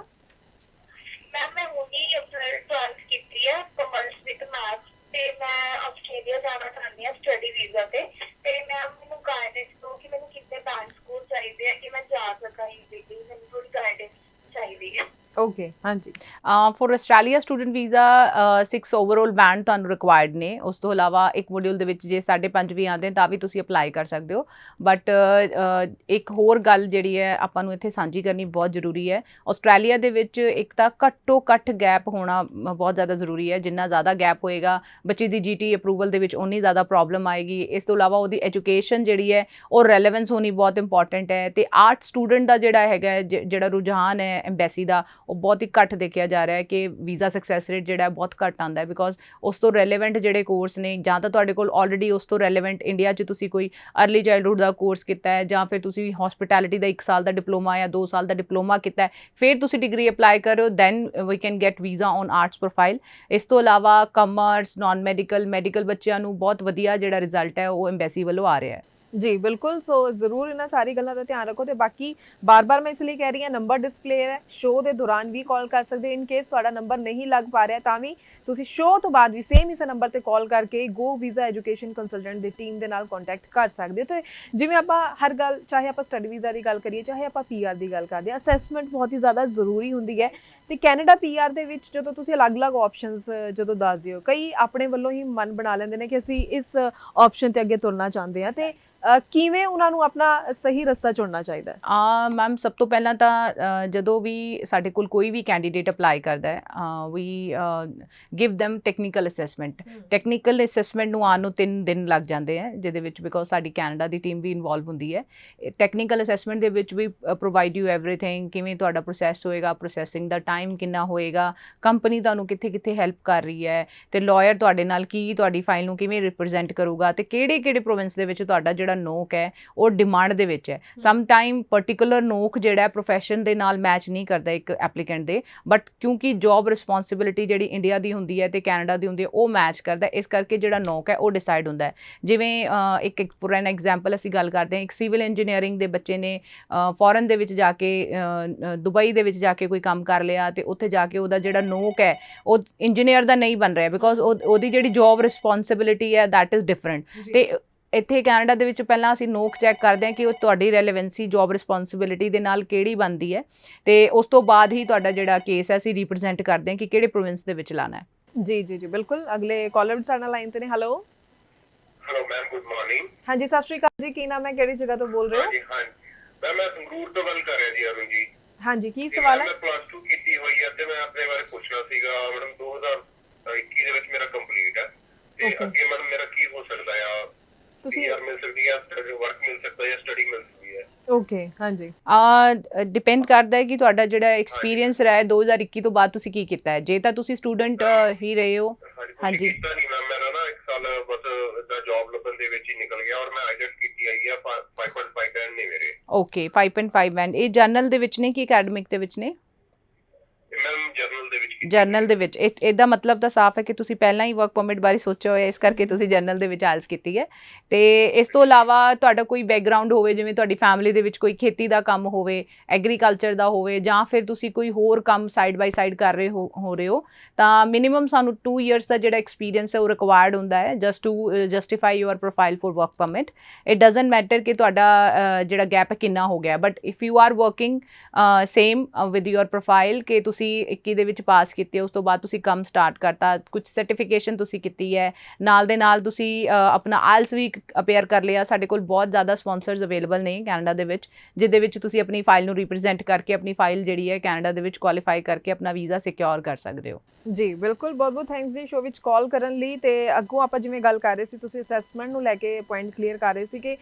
ਮੈਂ ਹੁਣੀ 12th ਕੀਤੀ ਹੈ, ਕਾਮਰਸ ਵਿਦ ਮੈਥਸ, ਤੇ ਮੈਂ ਆਸਟ੍ਰੇਲੀਆ ਜਾਣਾ ਚਾਹੁੰਦੀ ਹਾਂ ਸਟੱਡੀ ਵੀਜ਼ਾ ਤੇ ਮੈਨੂੰ ਗਾਈਡੈਂਸ ਦਿਓ ਕਿ ਮੈਨੂੰ ਕਿੰਨੇ ਬੈਂਕ ਸਕੋਰ ਚਾਹੀਦੇ ਆ ਕਿ ਮੈਂ ਜਾ ਸਕਾਂ ਇਜ਼ੀਲੀ। ਮੈਨੂੰ ਥੋੜੀ ਗਾਈਡੈਂਸ ਚਾਹੀਦੀ ਹੈ। ਓਕੇ, ਹਾਂਜੀ। For Australia student visa 6 overall band ਤੁਹਾਨੂੰ ਰਿਕੁਆਇਰਡ ਨੇ। ਉਸ ਤੋਂ ਇਲਾਵਾ ਇੱਕ ਮੋਡਿਊਲ ਦੇ ਵਿੱਚ ਜੇ 5.5 ਵੀ ਆਉਂਦੇ ਤਾਂ ਵੀ ਤੁਸੀਂ ਅਪਲਾਈ ਕਰ ਸਕਦੇ ਹੋ। ਬਟ ਇੱਕ ਹੋਰ ਗੱਲ ਜਿਹੜੀ ਹੈ ਆਪਾਂ ਨੂੰ ਇੱਥੇ ਸਾਂਝੀ ਕਰਨੀ ਬਹੁਤ ਜ਼ਰੂਰੀ ਹੈ। ਆਸਟ੍ਰੇਲੀਆ ਦੇ ਵਿੱਚ ਇੱਕ ਤਾਂ ਘੱਟੋ ਘੱਟ ਗੈਪ ਹੋਣਾ ਬਹੁਤ ਜ਼ਿਆਦਾ ਜ਼ਰੂਰੀ ਹੈ। ਜਿੰਨਾ ਜ਼ਿਆਦਾ ਗੈਪ ਹੋਏਗਾ ਬੱਚੇ ਦੀ GT ਅਪਰੂਵਲ ਦੇ ਵਿੱਚ ਓਨੀ ਜ਼ਿਆਦਾ ਪ੍ਰੋਬਲਮ ਆਏਗੀ। ਇਸ ਤੋਂ ਇਲਾਵਾ ਉਹਦੀ ਐਜੂਕੇਸ਼ਨ ਜਿਹੜੀ ਹੈ ਉਹ ਰੈਲੇਵੈਂਸ ਹੋਣੀ ਬਹੁਤ ਇੰਪੋਰਟੈਂਟ ਹੈ। ਤੇ ਆਰਟ ਸਟੂਡੈਂਟ ਦਾ ਜਿਹੜਾ ਹੈਗਾ ਜਿਹੜਾ ਰੁਝਾਨ ਹੈ ਐਮਬੈਸੀ ਦਾ ਉਹ ਬਹੁਤ ਹੀ ਘੱਟ ਦੇਖਿਆ ਜਾ ਰਿਹਾ ਹੈ ਕਿ ਵੀਜ਼ਾ ਸਕਸੈਸ ਰੇਟ ਜਿਹੜਾ ਬਹੁਤ ਘੱਟ ਆਉਂਦਾ ਹੈ। ਬਿਕੋਜ਼ ਉਸ ਤੋਂ ਰੈਲੇਵੈਂਟ ਜਿਹੜੇ ਕੋਰਸ ਨੇ, ਜਾਂ ਤਾਂ ਤੁਹਾਡੇ ਕੋਲ ਆਲਰੇਡੀ ਉਸ ਤੋਂ ਰੈਲੇਵੈਂਟ ਇੰਡੀਆ 'ਚ ਤੁਸੀਂ ਕੋਈ ਅਰਲੀ ਚਾਈਲਡਹੁੱਡ ਦਾ ਕੋਰਸ ਕੀਤਾ ਹੈ, ਜਾਂ ਫਿਰ ਤੁਸੀਂ ਹੌਸਪਿਟੈਲਿਟੀ ਦਾ 1 ਸਾਲ ਦਾ ਡਿਪਲੋਮਾ ਜਾਂ 2 ਸਾਲ ਦਾ ਡਿਪਲੋਮਾ ਕੀਤਾ ਹੈ, ਫਿਰ ਤੁਸੀਂ ਡਿਗਰੀ ਅਪਲਾਈ ਕਰ ਰਹੇ ਹੋ, then we can get visa on arts profile. ਇਸ ਤੋਂ ਇਲਾਵਾ ਕਮਰਸ, ਨਾਨ ਮੈਡੀਕਲ, ਮੈਡੀਕਲ ਬੱਚਿਆਂ ਨੂੰ ਬਹੁਤ ਵਧੀਆ ਜਿਹੜਾ ਰਿਜ਼ਲਟ ਹੈ ਉਹ ਐਮਬੈਸੀ ਵੱਲੋਂ ਆ ਰਿਹਾ ਹੈ। ਜੀ ਬਿਲਕੁਲ। ਸੋ ਜ਼ਰੂਰ ਇਹਨਾਂ ਸਾਰੀ ਗੱਲਾਂ ਦਾ ਧਿਆਨ ਰੱਖੋ। ਤੇ ਬਾਕੀ ਬਾਰ-ਬਾਰ ਮੈਂ ਇਸ ਲਈ ਕਹਿ ਰਹੀ ਹਾਂ, ਨੰਬਰ ਡਿਸਪਲੇ ਹੈ, ਸ਼ੋਅ ਦੇ ਦੌਰਾਨ ਵੀ ਕਾਲ ਕਰ ਸਕਦੇ ਹੋ। ਇਨ ਕੇਸ ਤੁਹਾਡਾ ਨੰਬਰ ਨਹੀਂ ਲੱਗ ਪਾ ਰਿਹਾ ਤਾਂ ਵੀ ਤੁਸੀਂ ਸ਼ੋਅ ਤੋਂ ਬਾਅਦ ਵੀ ਸੇਮ ਇਸੇ ਨੰਬਰ ਤੇ ਕਾਲ ਕਰਕੇ ਗੋ ਵੀਜ਼ਾ ਐਜੂਕੇਸ਼ਨ ਕੰਸਲਟੈਂਟ ਦੀ ਟੀਮ ਦੇ ਨਾਲ ਕੰਟੈਕਟ ਕਰ ਸਕਦੇ ਹੋ। ਤੇ ਜਿਵੇਂ ਆਪਾਂ ਹਰ ਗੱਲ, ਚਾਹੇ ਆਪਾਂ ਸਟੱਡੀ ਵੀਜ਼ਾ ਦੀ ਗੱਲ ਕਰੀਏ, ਚਾਹੇ ਆਪਾਂ PR ਦੀ ਗੱਲ ਕਰਦੇ ਹਾਂ, ਅਸੈਸਮੈਂਟ ਬਹੁਤ ਹੀ ਜ਼ਿਆਦਾ ਜ਼ਰੂਰੀ ਹੁੰਦੀ ਹੈ। ਤੇ ਕੈਨੇਡਾ PR ਦੇ ਵਿੱਚ ਜਦੋਂ ਤੁਸੀਂ ਅਲੱਗ-ਅਲੱਗ ਆਪਸ਼ਨਸ ਜਦੋਂ ਦੱਸਦੇ ਹੋ, ਕਈ ਆਪਣੇ ਵੱਲੋਂ ਹੀ ਮਨ ਬਣਾ ਲੈਂਦੇ ਨੇ ਕਿ ਅਸੀਂ ਇਸ ਆਪਸ਼ਨ ਤੇ ਅੱਗੇ ਤੁਰਨਾ ਚਾਹੁੰਦੇ ਹਾਂ, ਤੇ ਕਿਵੇਂ ਉਹਨਾਂ ਨੂੰ ਆਪਣਾ ਸਹੀ ਰਸਤਾ ਚੁਣਨਾ ਚਾਹੀਦਾ ਹੈ? ਮੈਮ ਸਭ ਤੋਂ ਪਹਿਲਾਂ ਤਾਂ ਜਦੋਂ ਵੀ ਸਾਡੇ ਕੋਲ ਕੋਈ ਵੀ ਕੈਂਡੀਡੇਟ ਅਪਲਾਈ ਕਰਦਾ ਹੈ, we give them technical assessment. Technical assessment ਨੂੰ ਆਉਣ ਨੂੰ 3 ਦਿਨ ਲੱਗ ਜਾਂਦੇ ਹੈ, ਜਿਹਦੇ ਵਿੱਚ ਬਿਕੋਜ਼ ਸਾਡੀ ਕੈਨੇਡਾ ਦੀ ਟੀਮ ਵੀ ਇਨਵੋਲਵ ਹੁੰਦੀ ਹੈ। ਟੈਕਨੀਕਲ ਅਸੈਸਮੈਂਟ ਦੇ ਵਿੱਚ ਵੀ ਪ੍ਰੋਵਾਈਡ ਯੂ ਐਵਰੀਥਿੰਗ, ਕਿਵੇਂ ਤੁਹਾਡਾ ਪ੍ਰੋਸੈਸ ਹੋਏਗਾ, ਪ੍ਰੋਸੈਸਿੰਗ ਦਾ ਟਾਈਮ ਕਿੰਨਾ ਹੋਏਗਾ, ਕੰਪਨੀ ਤੁਹਾਨੂੰ ਕਿੱਥੇ ਹੈਲਪ ਕਰ ਰਹੀ ਹੈ, ਤੇ ਲਾਇਰ ਤੁਹਾਡੇ ਨਾਲ ਕੀ ਤੁਹਾਡੀ ਫਾਈਲ ਨੂੰ ਕਿਵੇਂ ਰਿਪਰੈਜ਼ੈਂਟ ਕਰੂਗਾ, ਤੇ ਕਿਹੜੇ ਪ੍ਰੋਵਿੰਸ ਦੇ ਵਿੱਚ ਤੁਹਾਡਾ ਜਿਹੜਾ ਨੋਕ ਹੈ ਉਹ ਡਿਮਾਂਡ ਦੇ ਵਿੱਚ ਹੈ। ਸਮ ਟਾਈਮ ਪਾਰਟਿਕੂਲਰ ਨੋਕ ਜਿਹੜਾ ਪ੍ਰੋਫੈਸ਼ਨ ਦੇ ਨਾਲ ਮੈਚ ਨਹੀਂ ਕਰਦਾ ਇੱਕ ਐਪਲੀਕੈਂਟ ਦੇ, ਬਟ ਕਿਉਂਕਿ ਜੌਬ ਰਿਸਪੌਂਸਿਬਿਲਿਟੀ ਜਿਹੜੀ ਇੰਡੀਆ ਦੀ ਹੁੰਦੀ ਹੈ ਤੇ ਕੈਨੇਡਾ ਦੀ ਹੁੰਦੀ ਹੈ ਉਹ ਮੈਚ ਕਰਦਾ, ਇਸ ਕਰਕੇ ਜਿਹੜਾ ਨੌਕ ਹੈ ਉਹ ਡਿਸਾਈਡ ਹੁੰਦਾ ਹੈ। ਜਿਵੇਂ ਇੱਕ ਫੋਰ ਐਨ ਐਗਜ਼ਾਮਪਲ ਅਸੀਂ ਗੱਲ ਕਰਦੇ ਹਾਂ, ਇੱਕ ਸਿਵਲ ਇੰਜੀਨੀਅਰਿੰਗ ਦੇ ਬੱਚੇ ਨੇ ਫੋਰਨ ਦੇ ਵਿੱਚ ਜਾ ਕੇ ਦੁਬਈ ਦੇ ਵਿੱਚ ਜਾ ਕੇ ਕੋਈ ਕੰਮ ਕਰ ਲਿਆ ਤੇ ਉੱਥੇ ਜਾ ਕੇ ਉਹਦਾ ਜਿਹੜਾ ਨੋਕ ਹੈ ਉਹ ਇੰਜੀਨੀਅਰ ਦਾ ਨਹੀਂ ਬਣ ਰਿਹਾ, ਬਿਕੋਜ਼ ਉਹਦੀ ਜਿਹੜੀ ਜੌਬ ਰਿਸਪੌਂਸਿਬਿਲਿਟੀ ਹੈ ਦੈਟ ਇਜ਼ ਡਿਫਰੈਂਟ। ਤੇ ਇੱਥੇ ਕੈਨੇਡਾ ਦੇ ਵਿੱਚ ਪਹਿਲਾਂ ਅਸੀਂ ਨੋਕ ਚੈੱਕ ਕਰਦੇ ਹਾਂ ਕਿ ਉਹ ਤੁਹਾਡੀ ਰੈਲੇਵੈਂਸੀ ਜੌਬ ਰਿਸਪੌਂਸਿਬਿਲਿਟੀ ਦੇ ਨਾਲ ਕਿਹੜੀ ਬਣਦੀ ਹੈ, ਤੇ ਉਸ ਤੋਂ ਬਾਅਦ ਹੀ ਤੁਹਾਡਾ ਜਿਹੜਾ ਕੇਸ ਹੈ ਅਸੀਂ ਰਿਪਰੈਜ਼ੈਂਟ ਕਰਦੇ ਹਾਂ ਕਿ ਕਿਹੜੇ ਪ੍ਰੋਵਿੰਸ ਦੇ ਵਿੱਚ ਲਾਣਾ ਹੈ। ਜੀ ਜੀ ਜੀ ਬਿਲਕੁਲ। ਅਗਲੇ ਕਾਲਰ ਵੀ ਸਾਡੇ ਨਾਲ ਲਾਈਨ ਤੇ ਨੇ। Hello hello ma'am, good morning. ਹਾਂਜੀ, ਸਤਿ ਸ਼੍ਰੀ ਅਕਾਲ ਜੀ, ਕੀ ਨਾਮ ਹੈ, ਕਿਹੜੀ ਜਗ੍ਹਾ ਤੋਂ ਬੋਲ ਰਹੇ ਹੋ? ਹਾਂਜੀ ਮੈਮ, ਮੈਂ ਸੰਗਰੂਰ ਤੋਂ ਗੱਲ ਕਰ ਰਿਹਾ ਜੀ, ਅਰੁਣ ਜੀ। ਹਾਂਜੀ, ਕੀ ਸਵਾਲ ਹੈ? ਮੈਂ +2 ਕੀਤੀ ਹੋਈ ਹੈ ਤੇ ਮੈਂ ਆਪਣੇ ਬਾਰੇ ਪੁੱਛਣਾ ਸੀਗਾ ਮੈਡਮ। 2021 ਦੇ ਵਿੱਚ ਮੇਰਾ ਕੰਪਲੀਟ ਹੈ ਤੇ ਅੱਗੇ ਮੈਡਮ ਮੇਰਾ ਕੀ ਹੋ ਸਕਦਾ ਆ? ਤੁਸੀਂ ਮਿਲ ਸਕਦੀ ਹੈ, ਵਰਕ ਮਿਲ ਸਕਦਾ ਹੈ, ਸਟੱਡੀ ਮਿਲ ਸਕਦੀ ਹੈ? ਓਕੇ, ਹਾਂਜੀ। ਡਿਪੈਂਡ ਕਰਦਾ ਹੈ ਕਿ ਤੁਹਾਡਾ ਜਿਹੜਾ ਐਕਸਪੀਰੀਅੰਸ ਰਿਹਾ ਹੈ 2021 ਤੋਂ ਬਾਅਦ ਤੁਸੀਂ ਕੀ ਕੀਤਾ ਹੈ। ਜੇ ਤਾਂ ਤੁਸੀਂ ਸਟੂਡੈਂਟ ਹੀ ਰਹੇ ਹੋ। ਹਾਂਜੀ, ਕੀਤਾ ਨਹੀਂ ਮੈਮ, ਮੇਰਾ ਨਾ 1 ਸਾਲ ਬਸ ਇਦਾਂ ਜੌਬ ਲੱਭਣ ਦੇ ਵਿੱਚ ਹੀ ਨਿਕਲ ਗਿਆ, ਔਰ ਮੈਂ ਆਈਲੈਟਸ ਕੀਤੀ ਆਈ ਆ। 5.5 ਬੈਂਡ ਨੇ ਮੇਰੇ। Okay, 5.5 band. ਇਹ ਜਰਨਲ ਦੇ ਵਿੱਚ ਨੇ ਕਿ ਅਕੈਡਮਿਕ ਦੇ ਵਿੱਚ ਨੇ? ਮੈਮ ਜਰਨਲ ਦੇ ਵਿੱਚ। ਜਰਨਲ ਦੇ ਵਿੱਚ। ਇਹਦਾ ਮਤਲਬ ਤਾਂ ਸਾਫ਼ ਹੈ ਕਿ ਤੁਸੀਂ ਪਹਿਲਾਂ ਹੀ ਵਰਕ ਪਰਮਿਟ ਬਾਰੇ ਸੋਚਿਆ ਹੋਇਆ, ਇਸ ਕਰਕੇ ਤੁਸੀਂ ਜਰਨਲ ਦੇ ਵਿੱਚ ਆਇਲਸ ਕੀਤੀ ਹੈ। ਤੇ ਇਸ ਤੋਂ ਇਲਾਵਾ ਤੁਹਾਡਾ ਕੋਈ ਬੈਕਗਰਾਉਂਡ ਹੋਵੇ, ਜਿਵੇਂ ਤੁਹਾਡੀ ਫੈਮਿਲੀ ਦੇ ਵਿੱਚ ਕੋਈ ਖੇਤੀ ਦਾ ਕੰਮ ਹੋਵੇ, ਐਗਰੀਕਲਚਰ ਦਾ ਹੋਵੇ, ਜਾਂ ਫਿਰ ਤੁਸੀਂ ਕੋਈ ਹੋਰ ਕੰਮ ਸਾਈਡ ਬਾਈ ਸਾਈਡ ਕਰ ਰਹੇ ਹੋ, ਤਾਂ ਮਿਨੀਮਮ ਸਾਨੂੰ 2 ਇਅਰਸ ਦਾ ਜਿਹੜਾ ਐਕਸਪੀਰੀਅੰਸ ਹੈ ਉਹ ਰਿਕਵਾਇਰਡ ਹੁੰਦਾ ਹੈ just to justify your profile for work permit. It doesn't matter ਕਿ ਤੁਹਾਡਾ ਜਿਹੜਾ ਗੈਪ ਕਿੰਨਾ ਹੋ ਗਿਆ, but if you are working same with your profile ਕਿ ਤੁਸੀਂ 21 ਦੇ ਵਿੱਚ ਪਾਸ ਕੀਤੀ ਹੈ, ਉਸ ਤੋਂ ਬਾਅਦ ਤੁਸੀਂ ਕੰਮ ਸਟਾਰਟ ਕਰਤਾ, ਕੁਝ ਸਰਟੀਫਿਕੇਸ਼ਨ ਤੁਸੀਂ ਕੀਤੀ ਹੈ, ਨਾਲ ਦੇ ਨਾਲ ਤੁਸੀਂ ਆਪਣਾ ਆਇਲਸ ਵੀ ਅਪੇਅਰ ਕਰ ਲਿਆ। ਸਾਡੇ ਕੋਲ ਬਹੁਤ ਜ਼ਿਆਦਾ ਸਪਾਂਸਰਸ ਅਵੇਲੇਬਲ ਨੇ ਕੈਨੇਡਾ ਦੇ ਵਿੱਚ, ਜਿਹਦੇ ਵਿੱਚ ਤੁਸੀਂ ਆਪਣੀ ਫਾਈਲ ਨੂੰ ਰਿਪਰੈਜ਼ੈਂਟ ਕਰਕੇ ਆਪਣੀ ਫਾਈਲ ਜਿਹੜੀ ਹੈ ਕੈਨੇਡਾ ਦੇ ਵਿੱਚ ਕੁਆਲੀਫਾਈ ਕਰਕੇ ਆਪਣਾ ਵੀਜ਼ਾ ਸਿਕਿਉਰ ਕਰ ਸਕਦੇ ਹੋ। ਜੀ ਬਿਲਕੁਲ, ਬਹੁਤ ਬਹੁਤ ਥੈਂਕਸ ਜੀ ਸ਼ੋਅ ਵਿੱਚ ਕਾਲ ਕਰਨ ਲਈ। ਤੇ ਅੱਗੋਂ ਆਪਾਂ ਜਿਵੇਂ ਗੱਲ ਕਰ ਰਹੇ ਸੀ, ਤੁਸੀਂ ਅਸੈਸਮੈਂਟ ਨੂੰ ਲੈ ਕੇ ਪੁਆਇੰਟ ਕਲੀਅਰ ਕਰ ਰਹੇ ਸੀ ਕਿ